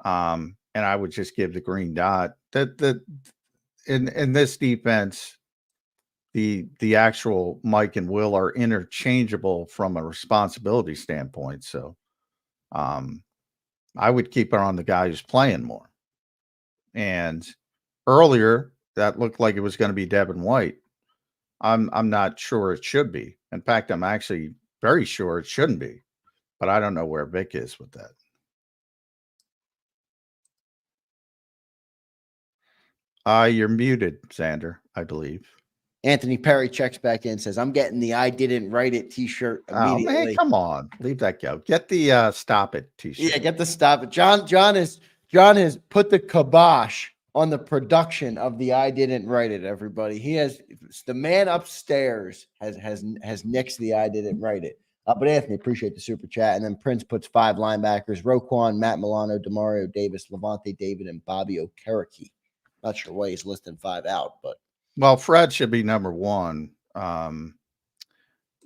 And I would just give the green dot. In this defense, the actual Mike and Will are interchangeable from a responsibility standpoint. So I would keep it on the guy who's playing more. And earlier, that looked like it was going to be Devin White. I'm not sure it should be. In fact, I'm actually very sure it shouldn't be. But I don't know where Vic is with that. You're muted, Zander, I believe. Anthony Perry checks back in, says, I'm getting the I didn't write it t-shirt immediately. Oh, man, come on. Leave that go. Get the stop it t-shirt. Yeah, get the stop it. John has put the kibosh on the production of the I didn't write it, everybody. He has the man upstairs has nixed the I didn't write it. But Anthony, appreciate the super chat. And then Prince puts 5 linebackers: Roquan, Matt Milano, Demario Davis, Levante David, and Bobby Okereke. Not sure why he's listing 5 out, but well, Fred should be number 1.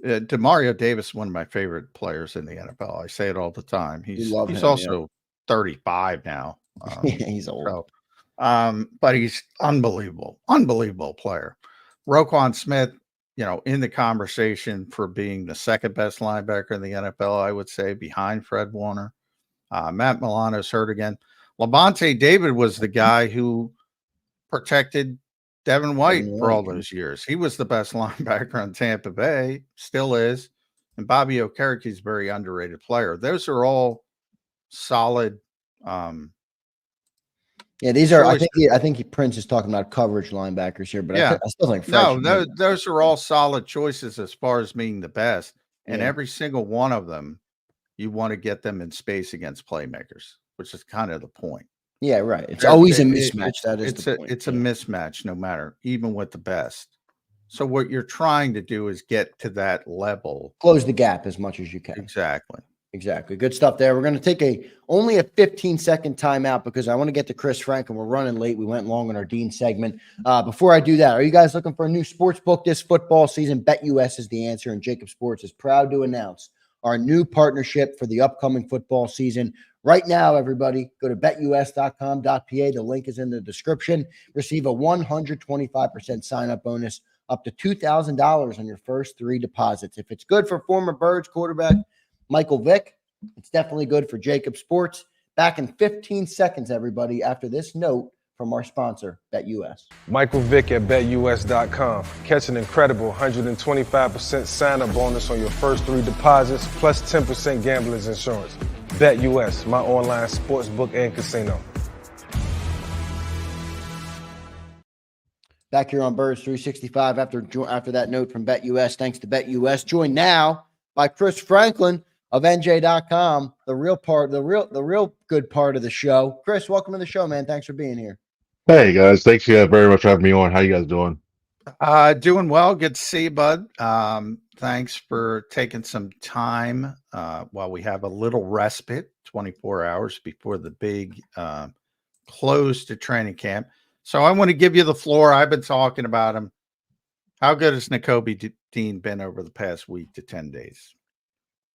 Demario Davis, one of my favorite players in the NFL. I say it all the time. He's also 35 now. He's old. So, but he's unbelievable player. Roquan Smith, in the conversation for being the second best linebacker in the NFL, I would say, behind Fred Warner. Matt Milano's hurt again. Lavonte David was the guy who protected Devin White for all those years. He was the best linebacker on Tampa Bay, still is. And Bobby Okereke is a very underrated player. Those are all solid. Yeah, these are. I think Prince is talking about coverage linebackers here, but I still think Fred those are all solid choices as far as being the best. And every single one of them, you want to get them in space against playmakers, which is kind of the point. Yeah, right. It's always a mismatch. It's a mismatch, no matter, even with the best. So what you're trying to do is get to that level, close the gap as much as you can. Exactly. Good stuff there. We're going to take only a 15-second timeout because I want to get to Chris Franklin. We're running late. We went long on our Dean segment. Before I do that, are you guys looking for a new sports book this football season? BetUS is the answer, and JAKIB Sports is proud to announce our new partnership for the upcoming football season. Right now, everybody, go to betus.com.pa. The link is in the description. Receive a 125% sign-up bonus up to $2,000 on your first 3 deposits. If it's good for former Birds quarterback Michael Vick, it's definitely good for JAKIB Sports. Back in 15 seconds, everybody, after this note from our sponsor, BetUS. Michael Vick at betus.com. Catch an incredible 125% sign-up bonus on your first 3 deposits, plus 10% gambler's insurance. BetUS, my online sports book and casino. Back here on Birds 365 after that note from BetUS. Thanks to BetUS. Joined now by Chris Franklin of NJ.com, the real good part of the show. Chris, welcome to the show, man. Thanks for being here. Hey guys, thanks very much for having me on. How you guys doing? Doing well. Good to see you, bud. Thanks for taking some time while we have a little respite, 24 hours before the big close to training camp. So I want to give you the floor. I've been talking about him. How good has Nakobe Dean been over the past week to 10 days?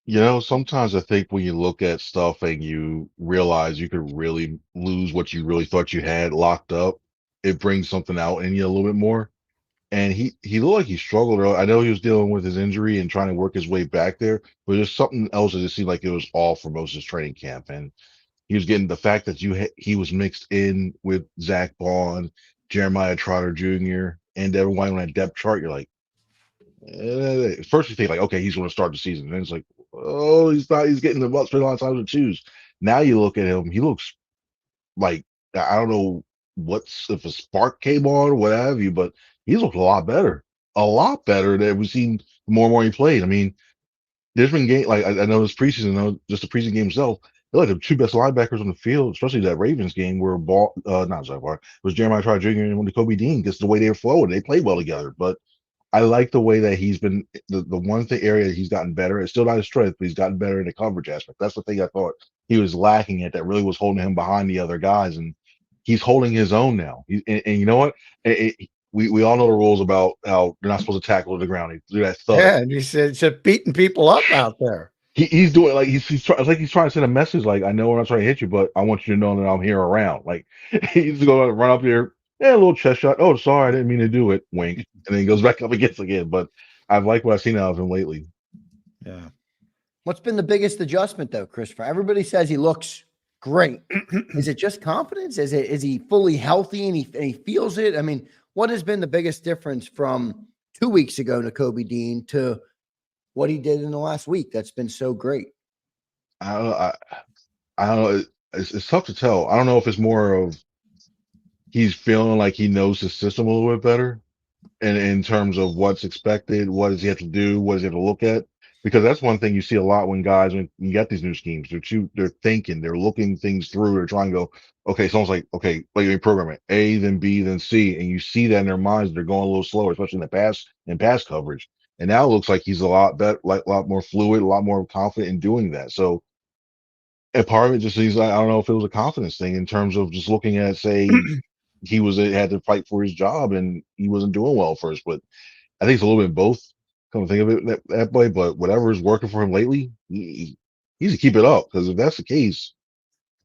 You know, sometimes I think when you look at stuff and you realize you could really lose what you really thought you had locked up, it brings something out in you a little bit more. And he looked like he struggled. I know he was dealing with his injury and trying to work his way back there, but there's something else that just seemed like it was off for most of his training camp. And he was getting the fact that he was mixed in with Zach Bond, Jeremiah Trotter Jr., and everyone on that depth chart. You're like, first you think like, okay, he's going to start the season. And then it's like, oh, he's not. He's getting the butt spent a lot of times to choose. Now you look at him, he looks like, I don't know if a spark came on or what have you, but he looked a lot better than we've seen the more and more he played. I mean, there's been game like I know this preseason, just the preseason game itself. They're like the 2 best linebackers on the field, especially that Ravens game where not Zach Bond, it was Jeremiah Trotter Jr. and Nakobe Dean, because the way they were flowing, they played well together. But I like the way that he's been the one thing area he's gotten better. It's still not his strength, but he's gotten better in the coverage aspect. That's the thing I thought he was lacking at that really was holding him behind the other guys, and he's holding his own now. And you know what? We all know the rules about how they're not supposed to tackle to the ground. They do that thug. Yeah, and he said just beating people up out there. He's doing like he's trying to send a message like, I know I'm not trying to hit you, but I want you to know that I'm here around. Like he's going to run up there, a little chest shot. Oh, sorry, I didn't mean to do it. Wink, and then he goes back up again. But I've liked what I've seen out of him lately. Yeah. What's been the biggest adjustment though, Christopher? Everybody says he looks great. Is it just confidence? Is he fully healthy and he feels it? I mean, what has been the biggest difference from 2 weeks ago, Nakobe Dean, to what he did in the last week that's been so great? I don't know. It's tough to tell. I don't know if it's more of he's feeling like he knows his system a little bit better, and in terms of what's expected, what does he have to do, what does he have to look at? Because that's one thing you see a lot when you get these new schemes, they're thinking, they're looking things through, they're trying to go, okay, someone's like, okay, like you program it A, then B, then C, and you see that in their minds, they're going a little slower, especially in pass coverage. And now it looks like he's a lot better, like a lot more fluid, a lot more confident in doing that. So, and part of it just is, I don't know if it was a confidence thing in terms of just looking at, say, had to fight for his job and he wasn't doing well first. But I think it's a little bit both. Come to think of it that way, but whatever is working for him lately, he needs to keep it up, because if that's the case,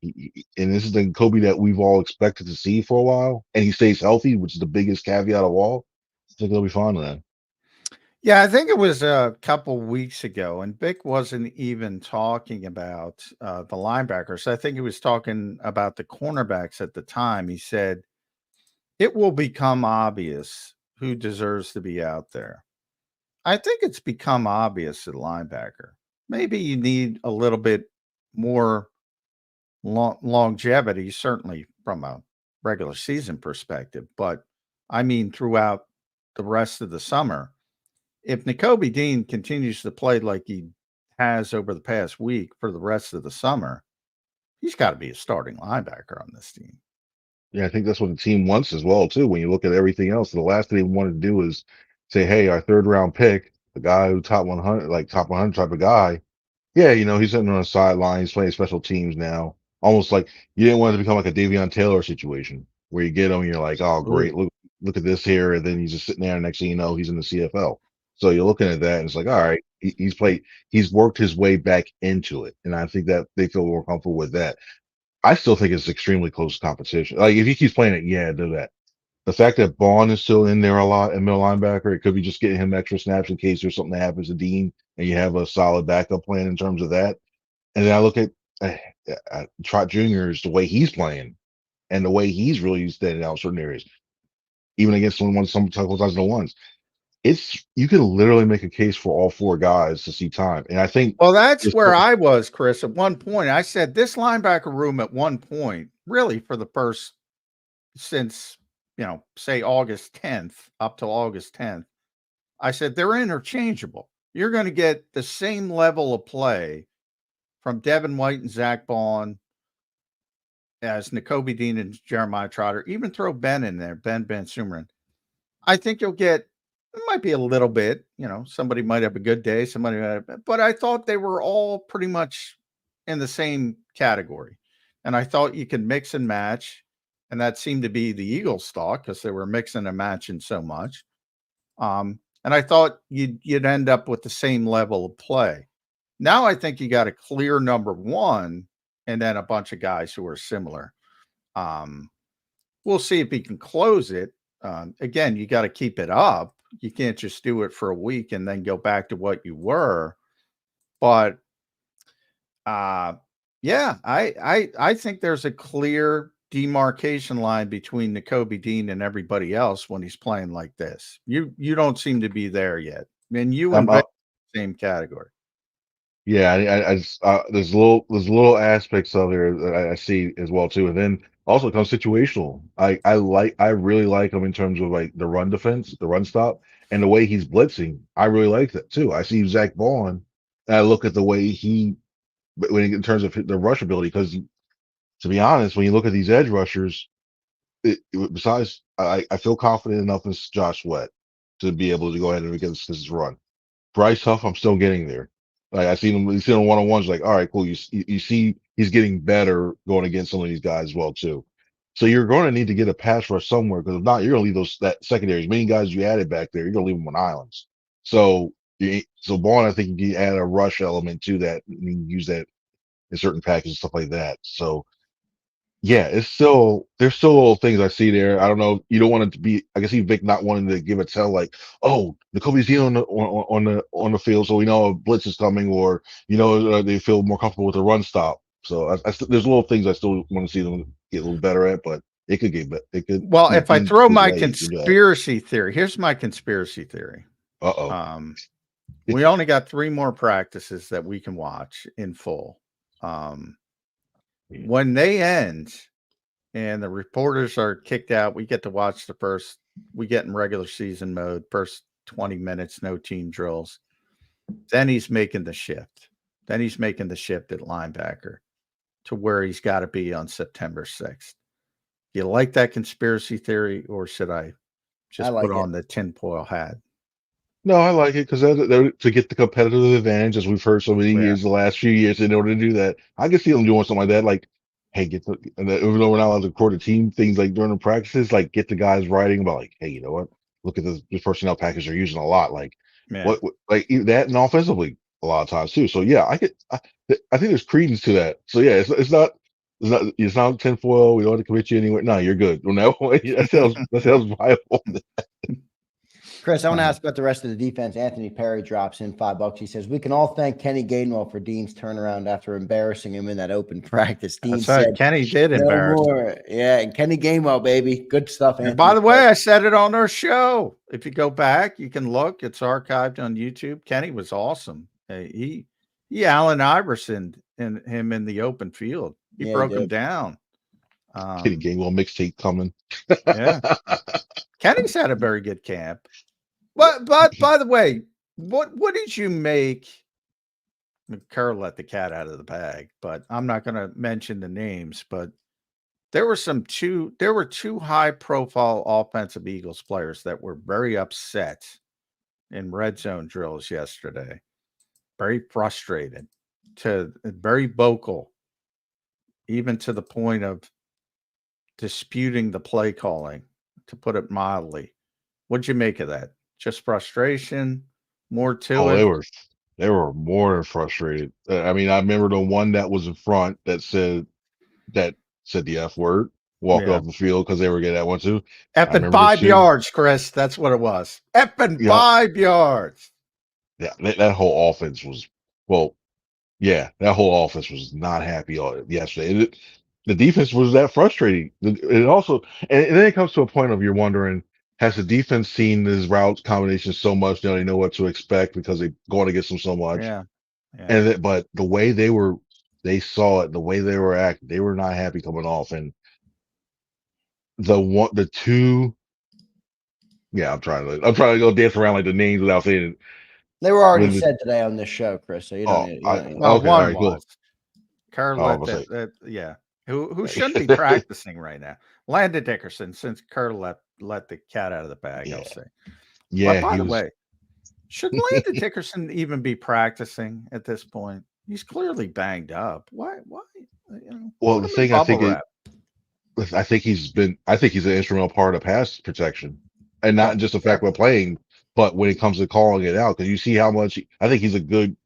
and this is the Kobe that we've all expected to see for a while, and he stays healthy, which is the biggest caveat of all, I think he'll be fine with that. Yeah, I think it was a couple weeks ago, and Vic wasn't even talking about the linebackers. I think he was talking about the cornerbacks at the time. He said, it will become obvious who deserves to be out there. I think it's become obvious at linebacker. Maybe you need a little bit more longevity, certainly from a regular season perspective, but I mean, throughout the rest of the summer. If Nakobe Dean continues to play like he has over the past week for the rest of the summer, he's got to be a starting linebacker on this team. Yeah, I think that's what the team wants as well, too. When you look at everything else, the last thing they want to do is say, "Hey, our third round pick, the guy who top 100, like top 100 type of guy, yeah, he's sitting on the sideline, he's playing special teams now." Almost like you didn't want it to become like a Davion Taylor situation where you get him, you're like, "Oh, great, Ooh. look at this here," and then he's just sitting there, and next thing you know, he's in the CFL. So you're looking at that, and it's like, all right, he's worked his way back into it, and I think that they feel more comfortable with that. I still think it's extremely close competition. Like if he keeps playing it, yeah, do that. The fact that Bond is still in there a lot in middle linebacker, it could be just getting him extra snaps in case there's something that happens to Dean, and you have a solid backup plan in terms of that. And then I look at Trot Jr.'s the way he's playing and the way he's really standing out in certain areas, even against some couple times the ones. You can literally make a case for all four guys to see time, and I think. Well, that's where I was, Chris. At one point, I said this linebacker room at one point, really for the first since say August 10th up till August 10th, I said they're interchangeable. You're going to get the same level of play from Devin White and Zach Bond as Nakobe Dean and Jeremiah Trotter. Even throw Ben in there, Ben Sumrin. I think you'll get. It might be a little bit, somebody might have a good day, but I thought they were all pretty much in the same category. And I thought you could mix and match. And that seemed to be the Eagles' thought because they were mixing and matching so much. And I thought you'd end up with the same level of play. Now I think you got a clear number one and then a bunch of guys who are similar. We'll see if he can close it. Again, you got to keep it up. You can't just do it for a week and then go back to what you were. But yeah, I think there's a clear demarcation line between Nakobe Dean and everybody else when he's playing like this. You don't seem to be there yet. I mean, you and Ben same category. Yeah, I just, there's little aspects of there that I see as well too, and then also it comes situational. I really like him in terms of like the run defense, the run stop, and the way he's blitzing. I really like that too. I see Zach Bond, and I look at the way in terms of the rush ability, because to be honest, when you look at these edge rushers, besides I feel confident enough in Josh Sweat to be able to go ahead and against this run. Bryce Huff, I'm still getting there. Like I seen him one-on-ones, like, all right, cool. You see he's getting better going against some of these guys as well, too. So you're going to need to get a pass rush somewhere, because if not, you're going to leave that secondary. As many guys you added back there, you're going to leave them on islands. So Vaughn, I think you can add a rush element to that, and you can use that in certain packages, stuff like that. So yeah, there's still little things I see there. I don't know. You don't want it to be. I can see Vic not wanting to give a tell like, "Oh, Nakobe's Dean on the field, so we know a blitz is coming," or they feel more comfortable with the run stop. So there's little things I still want to see them get a little better at, but it could get better. It could. Well, if I throw my conspiracy theory, here's my conspiracy theory. We only got 3 more practices that we can watch in full. When they end and the reporters are kicked out, we get to watch we get in regular season mode, first 20 minutes, no team drills. Then he's making the shift. At linebacker to where he's got to be on September 6th. You like that conspiracy theory, or should I just put on the tinfoil hat? No, I like it because to get the competitive advantage, as we've heard so many years, the last few years, in order to do that, I can see them doing something like that. Like, hey, even though we're not allowed to record the team things like during the practices, like get the guys writing about like, hey, you know what? Look at the personnel package they're using a lot. Like, what like that, and offensively a lot of times too. So yeah, I think there's credence to that. So yeah, it's not tinfoil. We don't have to commit you anywhere. No, you're good. Well, no, that sounds viable. Chris, I want to ask about the rest of the defense. Anthony Perry drops in $5. He says, we can all thank Kenny Gainwell for Dean's turnaround after embarrassing him in that open practice. Dean said, Kenny did no embarrass him. more. Yeah, and Kenny Gainwell, baby. Good stuff, Anthony. And by the way, I said it on our show. If you go back, you can look. It's archived on YouTube. Kenny was awesome. He Allen Iverson and him in the open field. He broke him down. Kenny Gainwell mixtape coming. Yeah. Kenny's had a very good camp. But by the way, what did you make? Kerr let the cat out of the bag, but I'm not going to mention the names. But there were two high profile offensive Eagles players that were very upset in red zone drills yesterday. Very frustrated, very vocal, even to the point of disputing the play calling, to put it mildly. What'd you make of that? Just frustration, more to it? They were more than frustrated. I mean, I remember the one that was in front that said the F word, walked off the field because they were getting that one too. Effing 5 yards, Chris. That's what it was. Effing 5 yards. Yeah, that whole offense was that whole offense was not happy yesterday. The defense was that frustrating. It also, and then it comes to a point of you're wondering, has the defense seen this route combination so much now they know what to expect because they're going against them so much? Yeah. But the way they saw it, the way they were acting, they were not happy coming off. And I'm trying to go dance around like the names without saying it. They were already said today on this show, Chris. So you don't need one was. Kerr let that. Who shouldn't be practicing right now? Landon Dickerson, since Kerr let the cat out of the bag, I'll say. Yeah. But by the way, should Landon Dickerson even be practicing at this point? He's clearly banged up. Why? Well, the thing I think he's an instrumental part of pass protection, and not just the fact we're playing, but when it comes to calling it out, because you see how much I think he's a good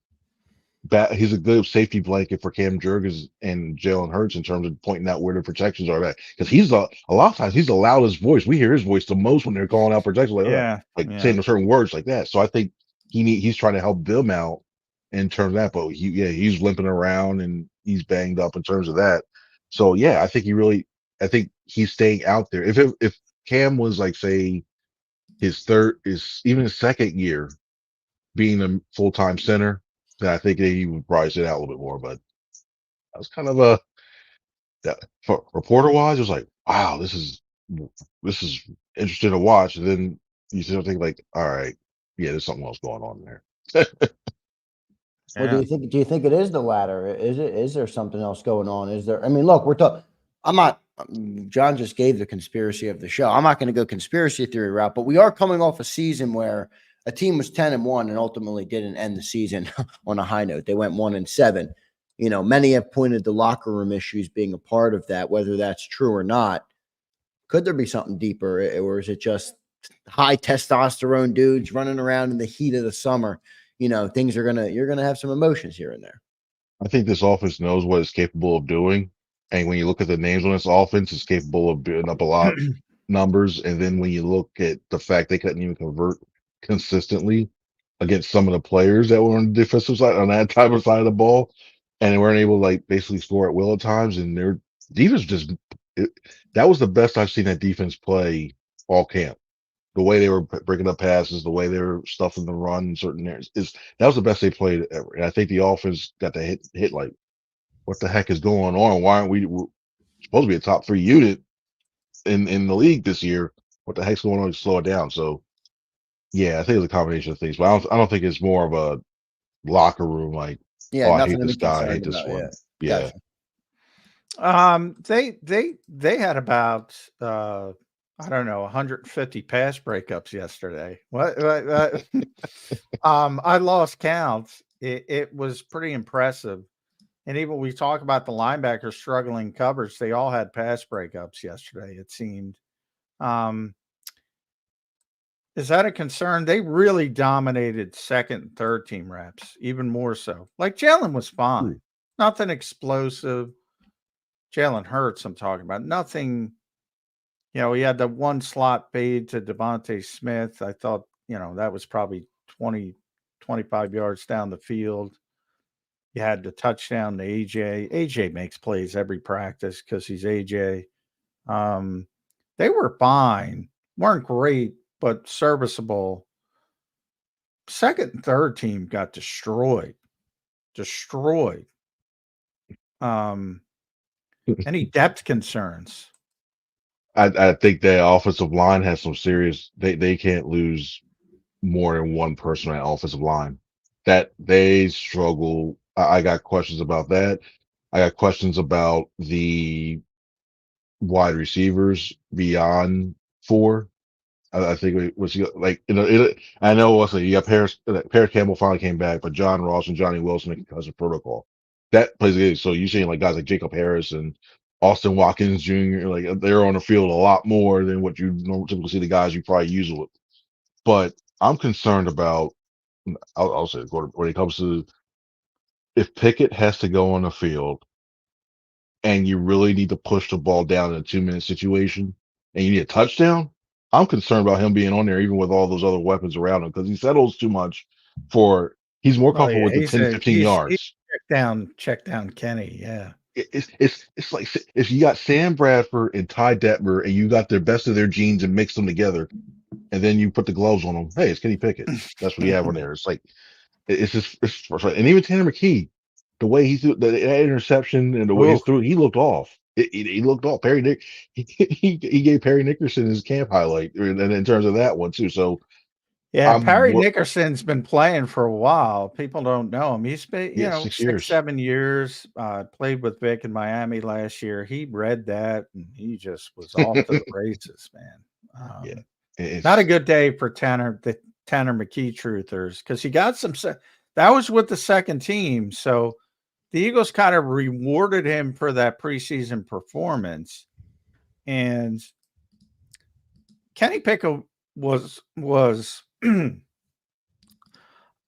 safety blanket for Cam Jurgens and Jalen Hurts in terms of pointing out where the protections are at. Because he's a lot of times he's the loudest voice. We hear his voice the most when they're calling out protection, saying certain words like that. So I think he's trying to help them out in terms of that. But he's limping around and he's banged up in terms of that. So I think he's staying out there. If Cam was like, say, his second year being a full-time center, then I think he would probably sit out a little bit more. But that was kind of for reporter-wise, it was like, wow, this is interesting to watch. And then you still think like, all right, there's something else going on there. Well, do you think it is the latter? Is there something else going on? Is there? I mean, look, we're talking. John just gave the conspiracy of the show. I'm not going to go conspiracy theory route, but we are coming off a season where a team was 10-1 and ultimately didn't end the season on a high note. They went 1-7. Many have pointed to locker room issues being a part of that. Whether that's true or not, could there be something deeper, or is it just high testosterone dudes running around in the heat of the summer? You're gonna have some emotions here and there. I think this offense knows what it's capable of doing. And when you look at the names on this offense, it's capable of building up a lot of numbers. And then when you look at the fact they couldn't even convert consistently against some of the players that were on the defensive side, on that type of side of the ball, and they weren't able to basically score at will at times. And their defense that was the best I've seen that defense play all camp. The way they were breaking up passes, the way they were stuffing the run in certain areas, that was the best they played ever. And I think the offense got to hit like, what the heck is going on? Why aren't we're supposed to be a top 3 unit in the league this year? What the heck's going on to slow it down? So I think it's a combination of things, but I don't think it's more of a locker room I hate this guy, I hate this one. Yeah. Gotcha. They had about 150 pass breakups yesterday. What? I lost count. It was pretty impressive. And even we talk about the linebackers struggling coverage, they all had pass breakups yesterday, it seemed. Is that a concern? They really dominated second and third team reps, even more so. Like Jalen was fine. Nothing explosive. Jalen Hurts, I'm talking about. Nothing, he had the one slot fade to Devontae Smith. I thought that was probably 20, 25 yards down the field. You had the touchdown to AJ. AJ makes plays every practice because he's AJ. They were fine, weren't great, but serviceable. Second and third team got destroyed. Any depth concerns? I think the offensive line has some serious. They can't lose more than one person on offensive line. That they struggle. I got questions about that. I got questions about the wide receivers beyond four. I think it was like I know also you got Paris Campbell finally came back, but John Ross and Johnny Wilson because of protocol that plays a game. So you're seeing like guys like Jacob Harris and Austin Watkins Jr. like they're on the field a lot more than what you typically see the guys you probably use with. But I'm concerned about. I'll say when it comes to if Pickett has to go on the field and you really need to push the ball down in a 2-minute situation and you need a touchdown, I'm concerned about him being on there even with all those other weapons around him because he settles too much he's more comfortable with the 10, 15 yards. He's check down Kenny. Yeah. It's like if you got Sam Bradford and Ty Detmer and you got their best of their genes and mix them together and then you put the gloves on them. Hey, it's Kenny Pickett. That's what you have on there. It's like, it's just, and even Tanner McKee, the way he threw that interception and the way he threw it, he looked off. He looked off. He gave Perry Nickerson his camp highlight in terms of that one too. So yeah, Perry Nickerson's been playing for a while. People don't know him. He's been 6, 7 years. Played with Vic in Miami last year. He read that and he just was off to the races, man. Not a good day for the Tanner McKee truthers because he got some. That was with the second team, so the Eagles kind of rewarded him for that preseason performance. And Kenny Pickett was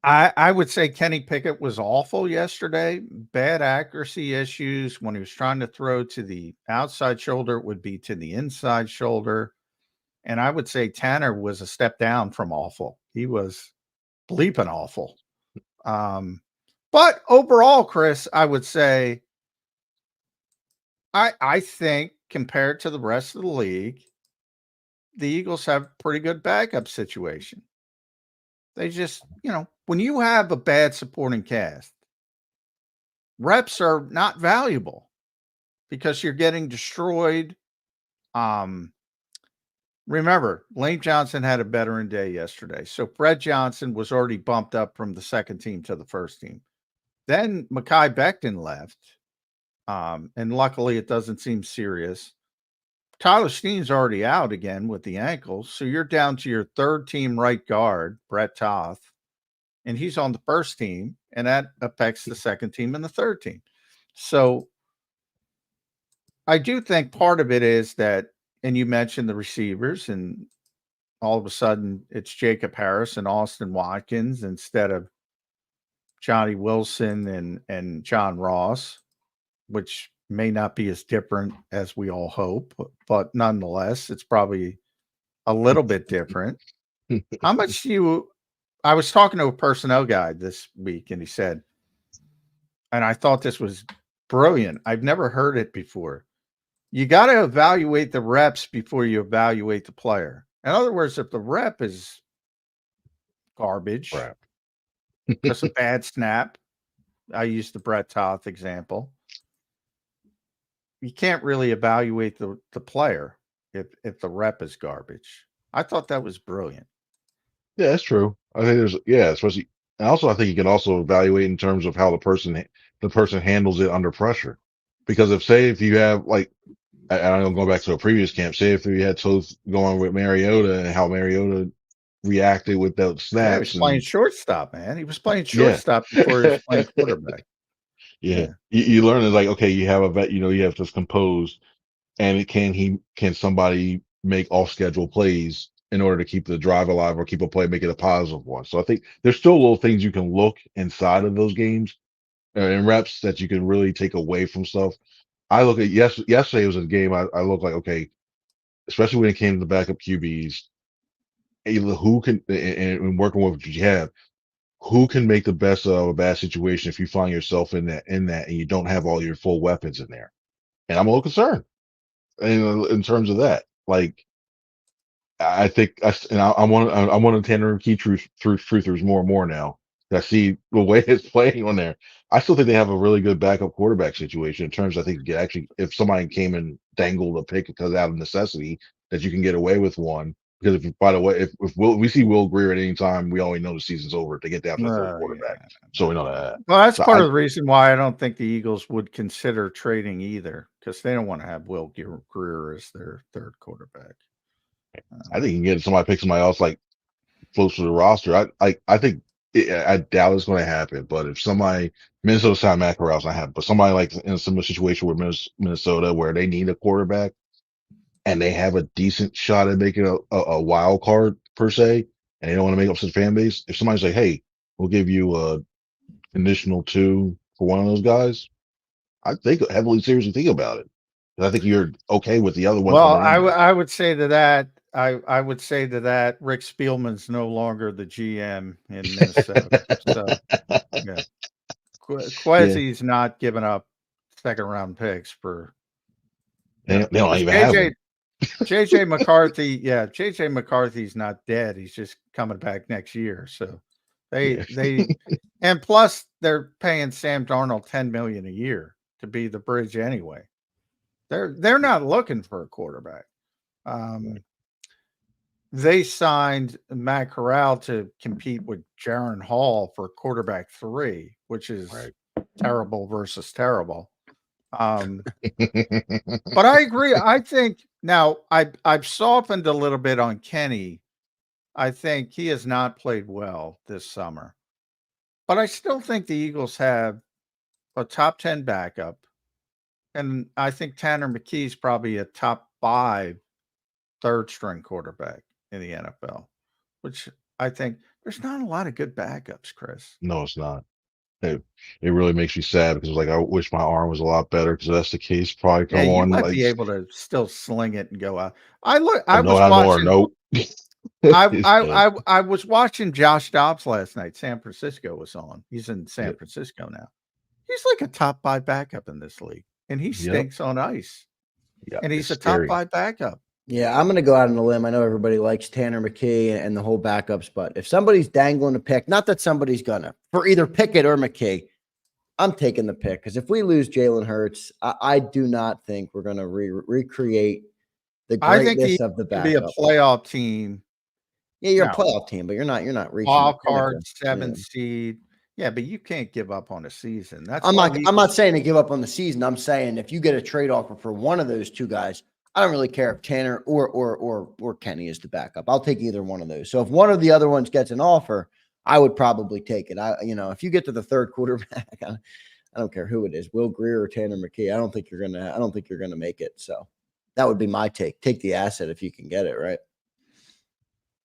I would say Kenny Pickett was awful yesterday. Bad accuracy issues when he was trying to throw to the outside shoulder. It would be to the inside shoulder. And I would say Tanner was a step down from awful. He was bleeping awful. But overall, Chris, I would say I think compared to the rest of the league, the Eagles have a pretty good backup situation. They just, when you have a bad supporting cast, reps are not valuable because you're getting destroyed. Remember, Lane Johnson had a veteran day yesterday. So Fred Johnson was already bumped up from the second team to the first team. Then Mekhi Becton left. And luckily it doesn't seem serious. Tyler Steen's already out again with the ankle. So you're down to your third team right guard, Brett Toth. And he's on the first team. And that affects the second team and the third team. So I do think part of it is that, and you mentioned the receivers, and all of a sudden it's Jacob Harris and Austin Watkins instead of Johnny Wilson and John Ross, which may not be as different as we all hope, but nonetheless, it's probably a little bit different. How much I was talking to a personnel guy this week, and he said, and I thought this was brilliant. I've never heard it before. You got to evaluate the reps before you evaluate the player. In other words, if the rep is garbage, just a bad snap, I used the Brett Toth example, you can't really evaluate the player if the rep is garbage. I thought that was brilliant. Yeah, that's true. I think especially, and also I think you can also evaluate in terms of how the person handles it under pressure. Because if you have like, I don't know, going back to a previous camp, say if we had Toth going with Mariota and how Mariota reacted with those snaps. He was playing shortstop, man. He was playing shortstop before he was playing quarterback. Yeah. You learn it's like, okay, you have a vet, you have this composed, and can somebody make off schedule plays in order to keep the drive alive or keep a play, make it a positive one. So I think there's still little things you can look inside of those games and reps that you can really take away from stuff. I look at yesterday was a game I look like, okay, especially when it came to the backup QBs who can, and working with what you have, who can make the best of a bad situation if you find yourself in that, and you don't have all your full weapons in there. And I'm a little concerned in terms of that. Like, I think, I'm one of the Tanner key truthers more and more now. I see the way it's playing on there. I still think they have a really good backup quarterback situation in terms. I think actually, if somebody came and dangled a pick because out of necessity, that you can get away with one. Because by the way, if we see Will Greer at any time, we already know the season's over. To get down to the third quarterback, so we know that. Well, that's So part of the reason why I don't think the Eagles would consider trading either, because they don't want to have Will Greer as their third quarterback. I think you can get pick somebody else like close to the roster. I think I doubt it's going to happen. But if somebody, Minnesota signed Matt Corral's not happen, but somebody like in a similar situation with Minnesota where they need a quarterback and they have a decent shot at making a wild card per se, and they don't want to make up such fan base. If somebody's like, hey, we'll give you a conditional 2 for one of those guys, I think seriously think about it. I think you're okay with the other one. Well, I would say to that, I would say to that, Rick Spielman's no longer the GM in Minnesota. So, yeah. Quezzy's not giving up second round picks for. They don't even have them. JJ McCarthy. Yeah, JJ McCarthy's not dead. He's just coming back next year. So and plus they're paying Sam Darnold $10 million a year to be the bridge anyway. They're not looking for a quarterback. They signed Matt Corral to compete with Jaron Hall for quarterback 3, which is terrible versus terrible. But I agree. I think now I've softened a little bit on Kenny. I think he has not played well this summer, but I still think the Eagles have a top 10 backup. And I think Tanner McKee's probably a top 5 third string quarterback in the NFL, which I think there's not a lot of good backups, Chris. No, it's not. It really makes me sad because like I wish my arm was a lot better because that's the case. Probably come you on, might be able to still sling it and go out. I was watching Josh Dobbs last night. San Francisco was on. He's in San Francisco now. He's like a top 5 backup in this league, and he stinks on ice. And he's a top 5 backup. Yeah, I'm going to go out on a limb. I know everybody likes Tanner McKee and the whole backups, but if somebody's dangling a pick, not that somebody's gonna, for either Pickett or McKee, I'm taking the pick because if we lose Jalen Hurts, I do not think we're going to recreate the greatness of the backup. Be a playoff team. Yeah, you're a playoff team, but you're not reaching wild card 7 seed. Yeah, but you can't give up on a season. I'm not saying to give up on the season. I'm saying if you get a trade offer for one of those two guys, I don't really care if Tanner or Kenny is the backup. I'll take either one of those. So if one of the other ones gets an offer, I would probably take it. If you get to the third quarterback, I don't care who it is, Will Greer or Tanner McKee. I don't think you're gonna make it. So that would be my take. Take the asset if you can get it, right?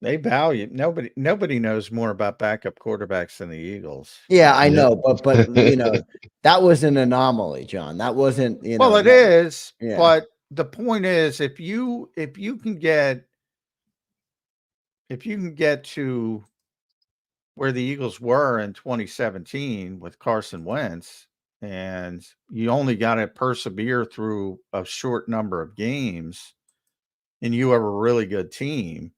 They value nobody knows more about backup quarterbacks than the Eagles. Yeah, I know, but that was an anomaly, John. That wasn't, Well, it is, but the point is if you can get to where the Eagles were in 2017 with Carson Wentz, and you only got to persevere through a short number of games, and you have a really good team,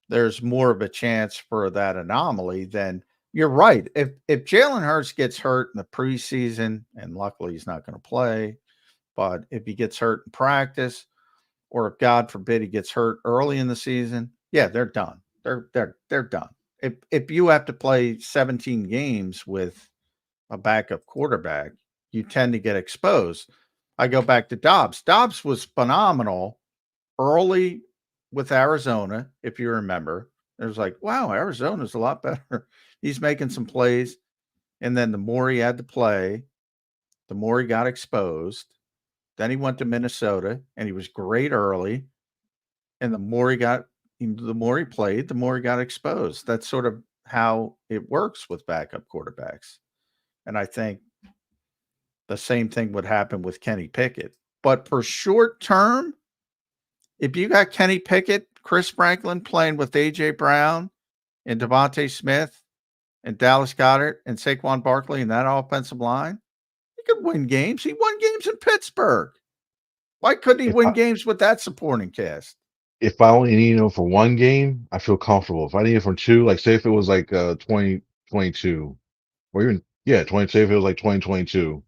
there's more of a chance for that anomaly than you're right. If Jalen Hurts gets hurt in the preseason, and luckily he's not going to play, but if he gets hurt in practice, or if God forbid he gets hurt early in the season, yeah, they're done. They're done. If you have to play 17 games with a backup quarterback, you tend to get exposed. I go back to Dobbs. Dobbs was phenomenal early with Arizona, if you remember. It was like, wow, Arizona's a lot better. He's making some plays. And then the more he had to play, the more he got exposed. Then he went to Minnesota, and he was great early. And the more he played, the more he got exposed. That's sort of how it works with backup quarterbacks. And I think the same thing would happen with Kenny Pickett. But for short term, if you got Kenny Pickett, Chris Franklin playing with A.J. Brown and Devontae Smith and Dallas Goedert and Saquon Barkley in that offensive line, he could win games. He won games in Pittsburgh. Why couldn't he win games with that supporting cast? If I only need him for one game, I feel comfortable. If I need him for two, like say if it was like 2022 or even say if it was like 2022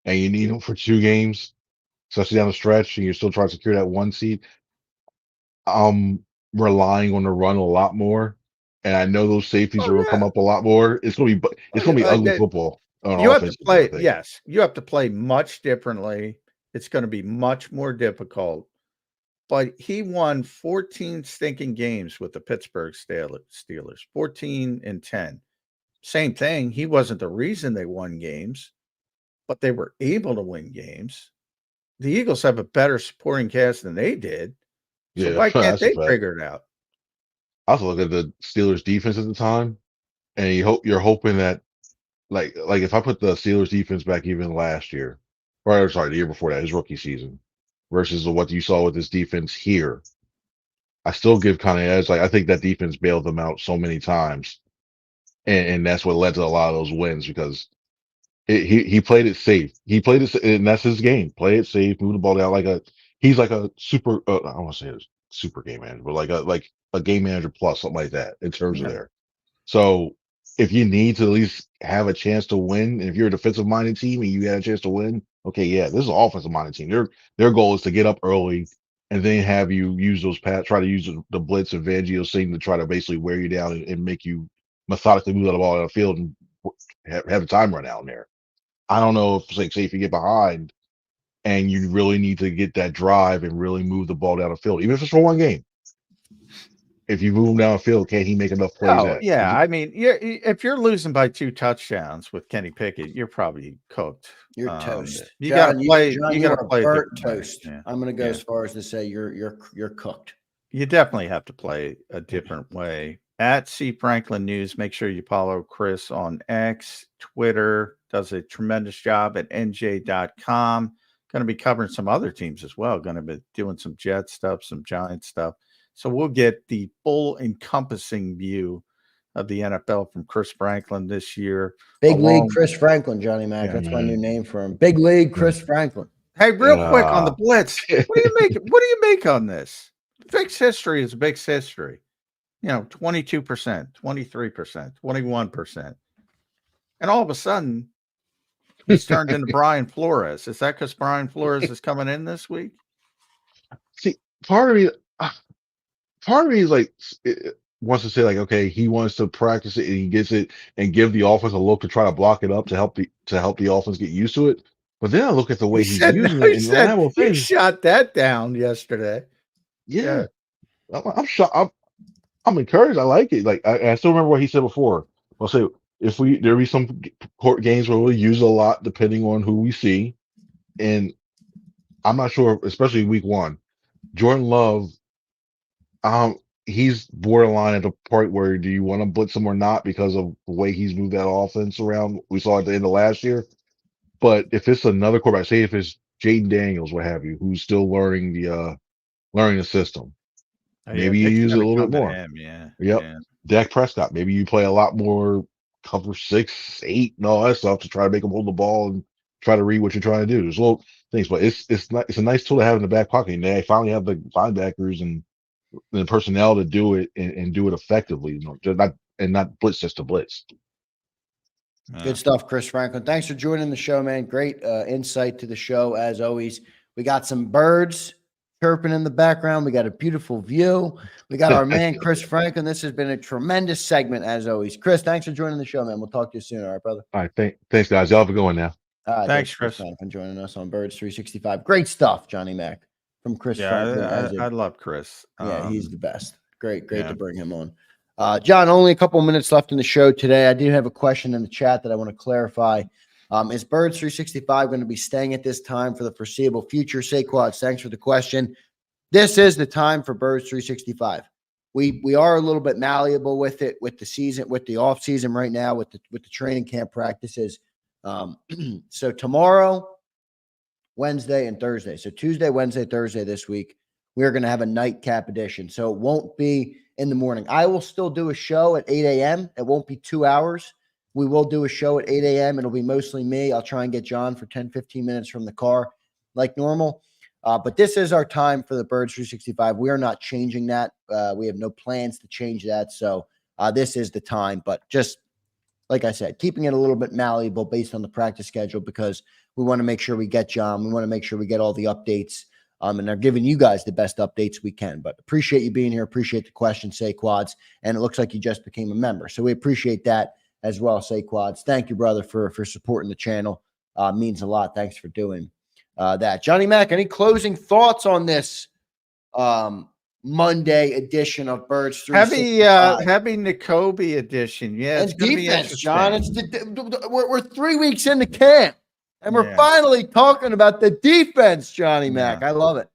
and you need him for 2 games, especially down the stretch, and you're still trying to secure that 1 seed, I'm relying on the run a lot more. And I know those safeties are going to come up a lot more. It's gonna be ugly football on You have to offense. play, yes, you have to play much differently. It's going to be much more difficult. But he won 14 stinking games with the Pittsburgh Steelers, 14-10. Same thing. He wasn't the reason they won games, but they were able to win games. The Eagles have a better supporting cast than they did. So why can't they figure it out? I also look at the Steelers defense at the time, and you're hoping that like if I put the Steelers defense back even last year, or sorry, the year before that, his rookie season, versus what you saw with this defense here, I still give kind of edge. Like I think that defense bailed them out so many times, and that's what led to a lot of those wins because he played it safe. He played it, and that's his game. Play it safe, move the ball down he's like a super. I don't want to say it super game manager, but like a game manager plus something like that in terms of there. So if you need to at least have a chance to win, and if you're a defensive minded team and you had a chance to win, okay, yeah, this is an offensive minded team. Their goal is to get up early and then have you use those try to use the blitz and Fangio's thing to try to basically wear you down and make you methodically move the ball out of the field and have a time run out in there. I don't know if say if you get behind and you really need to get that drive and really move the ball down the field, even if it's for one game. If you move him down the field, can't he make enough plays? Oh, yeah. I mean, if you're losing by 2 touchdowns with Kenny Pickett, you're probably cooked. You're toast. You got to play. John, you got to play burnt toast. Yeah. I'm going to go as far as to say you're cooked. You definitely have to play a different way. At C Franklin News, make sure you follow Chris on X, Twitter. Does a tremendous job at nj.com. Going to be covering some other teams as well. Going to be doing some Jet stuff, some Giant stuff. So we'll get the full encompassing view of the NFL from Chris Franklin this year. Big League Chris Franklin, Johnny Mac. That's my new name for him. Big League Chris Franklin. Hey, real quick on the blitz. What do you make? What do you make on this? Fixed history is fixed history. 22%, 23%, 21%. And all of a sudden, he's turned into Brian Flores. Is that because Brian Flores is coming in this week? See, part of me is like wants to say like, okay, he wants to practice it and he gets it and give the offense a look to try to block it up to help the offense get used to it. But then I look at the way he's using it, and he shot that down yesterday. Yeah. I'm shocked. I'm encouraged. I like it. Like I still remember what he said before. I'll say if there'll be some court games where we'll use it a lot depending on who we see, and I'm not sure, especially week 1, Jordan Love. He's borderline at the point where do you want to blitz him or not because of the way he's moved that offense around. We saw at the end of last year. But if it's another quarterback, say if it's Jaden Daniels, what have you, who's still learning the system, maybe you use it a little bit more. Yep. Yeah. Dak Prescott, maybe you play a lot more cover 6, 8, and all that stuff to try to make him hold the ball and try to read what you're trying to do. There's little things, but it's a nice tool to have in the back pocket. And they finally have the linebackers and the personnel to do it and do it effectively, not blitz just to blitz. Good stuff, Chris Franklin. Thanks for joining the show, man. Great insight to the show as always. We got some birds chirping in the background. We got a beautiful view. We got our man Chris Franklin. This has been a tremendous segment as always. Chris, thanks for joining the show, man. We'll talk to you soon. All right, brother. All right, thanks, guys. Y'all have a good one now. Thanks, Chris. For joining us on Birds 365. Great stuff, Johnny Mac. From Chris Franklin. I love Chris. Yeah, he's the best. Great to bring him on. John, only a couple minutes left in the show today. I do have a question in the chat that I want to clarify. Is Birds 365 going to be staying at this time for the foreseeable future? Saquad, thanks for the question. This is the time for Birds 365. We are a little bit malleable with it, with the season, with the off season right now, with the training camp practices. So tomorrow, Wednesday, and Thursday. So Tuesday, Wednesday, Thursday this week, we're going to have a nightcap edition. So it won't be in the morning. I will still do a show at 8 a.m. It won't be 2 hours. We will do a show at 8 a.m. It'll be mostly me. I'll try and get John for 10, 15 minutes from the car like normal. But this is our time for the Birds 365. We are not changing that. We have no plans to change that. So this is the time. But just like I said, keeping it a little bit malleable based on the practice schedule, because we want to make sure we get John. We want to make sure we get all the updates. And are giving you guys the best updates we can. But appreciate you being here. Appreciate the question, Say Quads. And it looks like you just became a member. So we appreciate that as well, Say Quads. Thank you, brother, for supporting the channel. Means a lot. Thanks for doing that. Johnny Mac, any closing thoughts on this Monday edition of Birds 365? Heavy Nakobe edition. Yeah, it's and defense, John. It's we're 3 weeks into camp. And we're finally talking about the defense, Johnny Mac. I love it.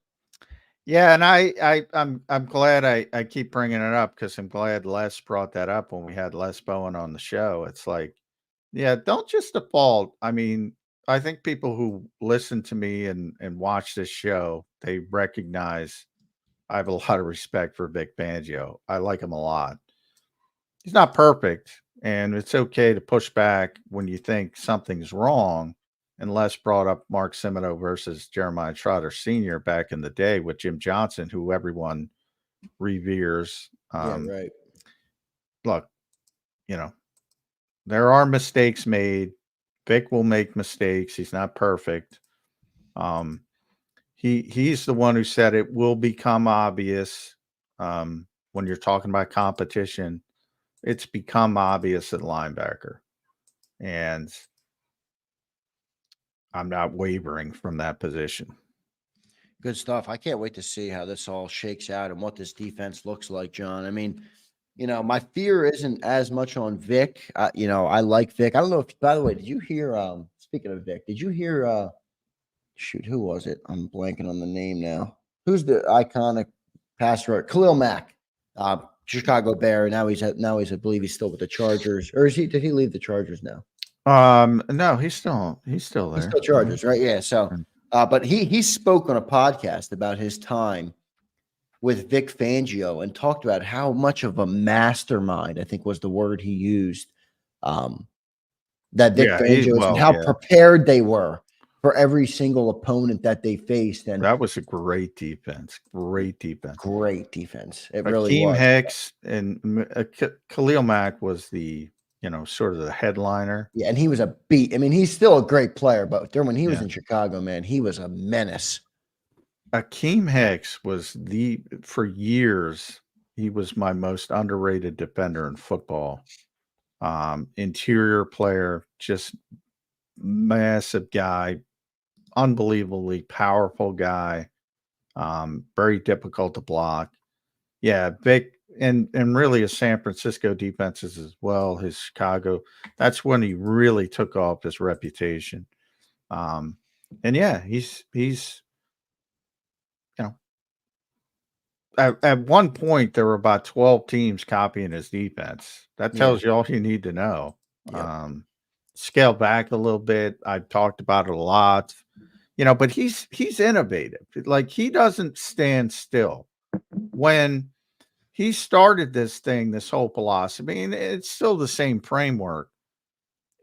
Yeah, and I'm glad I keep bringing it up, because I'm glad Les brought that up when we had Les Bowen on the show. It's like, yeah, don't just default. I mean, I think people who listen to me and watch this show, they recognize I have a lot of respect for Vic Fangio. I like him a lot. He's not perfect, and it's okay to push back when you think something's wrong. And Les brought up Mark Semino versus Jeremiah Trotter Sr. back in the day with Jim Johnson, who everyone reveres. Right. Look, there are mistakes made. Vic will make mistakes. He's not perfect. He's the one who said it will become obvious when you're talking about competition. It's become obvious at linebacker. And I'm not wavering from that position. Good stuff. I can't wait to see how this all shakes out and what this defense looks like, John. I mean, my fear isn't as much on Vic. I like Vic. I don't know if, by the way, did you hear, speaking of Vic, did you hear, who was it? I'm blanking on the name now. Who's the iconic pass rusher? Khalil Mack, Chicago Bear. Now I believe he's still with the Chargers. Or did he leave the Chargers now? No, he's still there. He's still Chargers, right? Yeah. So, but he spoke on a podcast about his time with Vic Fangio and talked about how much of a mastermind, I think was the word he used, that Vic Fangio is, and how prepared they were for every single opponent that they faced. And that was a great defense. Great defense. It really was. Akeem Hicks and Khalil Mack was the sort of the headliner. Yeah, and he was a beat. I mean, he's still a great player, but when he was in Chicago, man, he was a menace. Akeem Hicks was for years, he was my most underrated defender in football. Interior player, just massive guy, unbelievably powerful guy, very difficult to block. Yeah, Vic. And really his San Francisco defenses as well, his Chicago, that's when he really took off his reputation. And yeah, he's at one point there were about 12 teams copying his defense. That tells you all you need to know. Scale back a little bit. I've talked about it a lot, but he's innovative. Like, he doesn't stand still. When he started this whole philosophy, and it's still the same framework.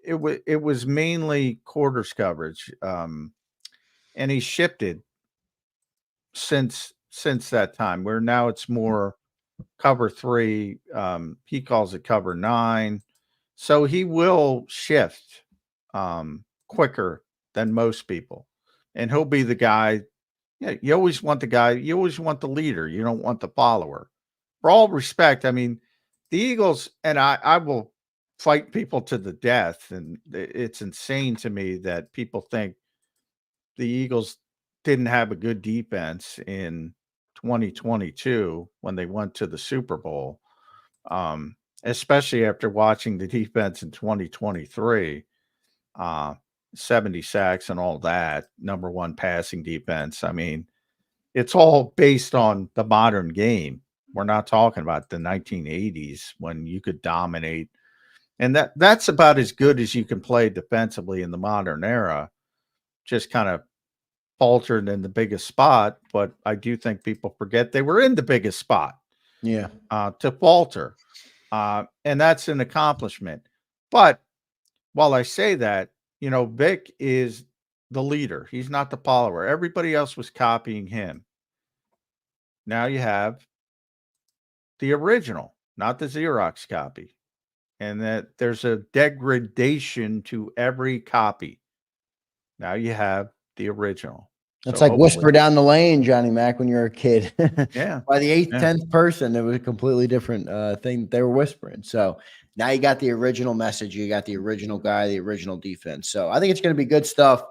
It was mainly quarters coverage, and he shifted since that time. Where now it's more cover 3. He calls it cover 9, so he will shift quicker than most people, and he'll be the guy. Yeah, you always want the guy. You always want the leader. You don't want the follower. For all respect, I mean, the Eagles, and I will fight people to the death, and it's insane to me that people think the Eagles didn't have a good defense in 2022 when they went to the Super Bowl, especially after watching the defense in 2023, 70 sacks and all that, #1 passing defense. I mean, it's all based on the modern game. We're not talking about the 1980s when you could dominate. And that's about as good as you can play defensively in the modern era. Just kind of faltered in the biggest spot, but I do think people forget they were in the biggest spot. Yeah. To falter. And that's an accomplishment. But while I say that, Vic is the leader. He's not the follower. Everybody else was copying him. Now you have the original, not the Xerox copy. And that there's a degradation to every copy. Now you have the original. It's So like hopefully- Whisper Down the Lane, Johnny Mac, when you're a kid. Yeah. By the 8th, Yeah. 10th person, it was a completely different thing they were whispering. So now you got the original message. You got the original guy, the original defense. So I think it's going to be good stuff.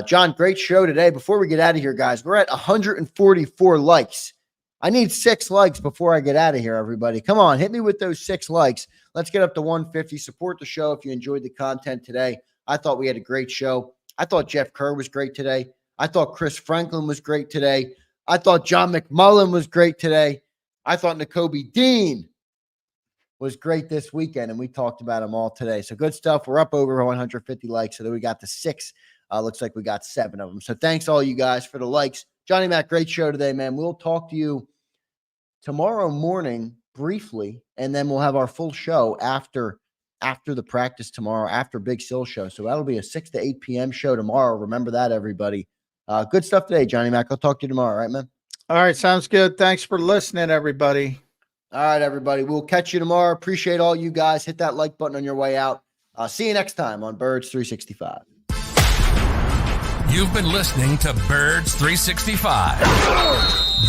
John, great show today. Before we get out of here, guys, we're at 144 likes. I need 6 likes before I get out of here, everybody. Come on, hit me with those 6 likes. Let's get up to 150. Support the show if you enjoyed the content today. I thought we had a great show. I thought Jeff Kerr was great today. I thought Chris Franklin was great today. I thought John McMullen was great today. I thought Nakobe Dean was great this weekend, and we talked about them all today. So good stuff. We're up over 150 likes. So then we got the 6. Looks like we got 7 of them. So thanks all you guys for the likes. Johnny Mac, great show today, man. We'll talk to you tomorrow morning briefly, and then we'll have our full show after the practice tomorrow, after Big Sill show. So that'll be a 6 to 8 p.m. show tomorrow. Remember that, everybody. Good stuff today, Johnny Mac. I'll talk to you tomorrow. All right, man? All right. Sounds good. Thanks for listening, everybody. All right, everybody. We'll catch you tomorrow. Appreciate all you guys. Hit that like button on your way out. See you next time on Birds 365. You've been listening to Birds 365,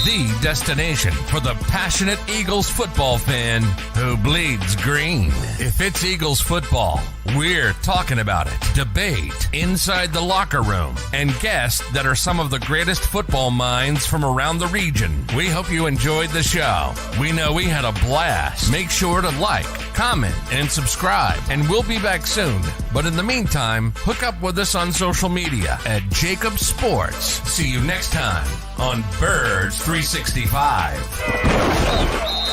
the destination for the passionate Eagles football fan who bleeds green. If it's Eagles football, we're talking about it. Debate inside the locker room and guests that are some of the greatest football minds from around the region. We hope you enjoyed the show. We know we had a blast. Make sure to like, comment, and subscribe, and we'll be back soon. But in the meantime, hook up with us on social media at JAKIB Sports. See you next time on Birds 365.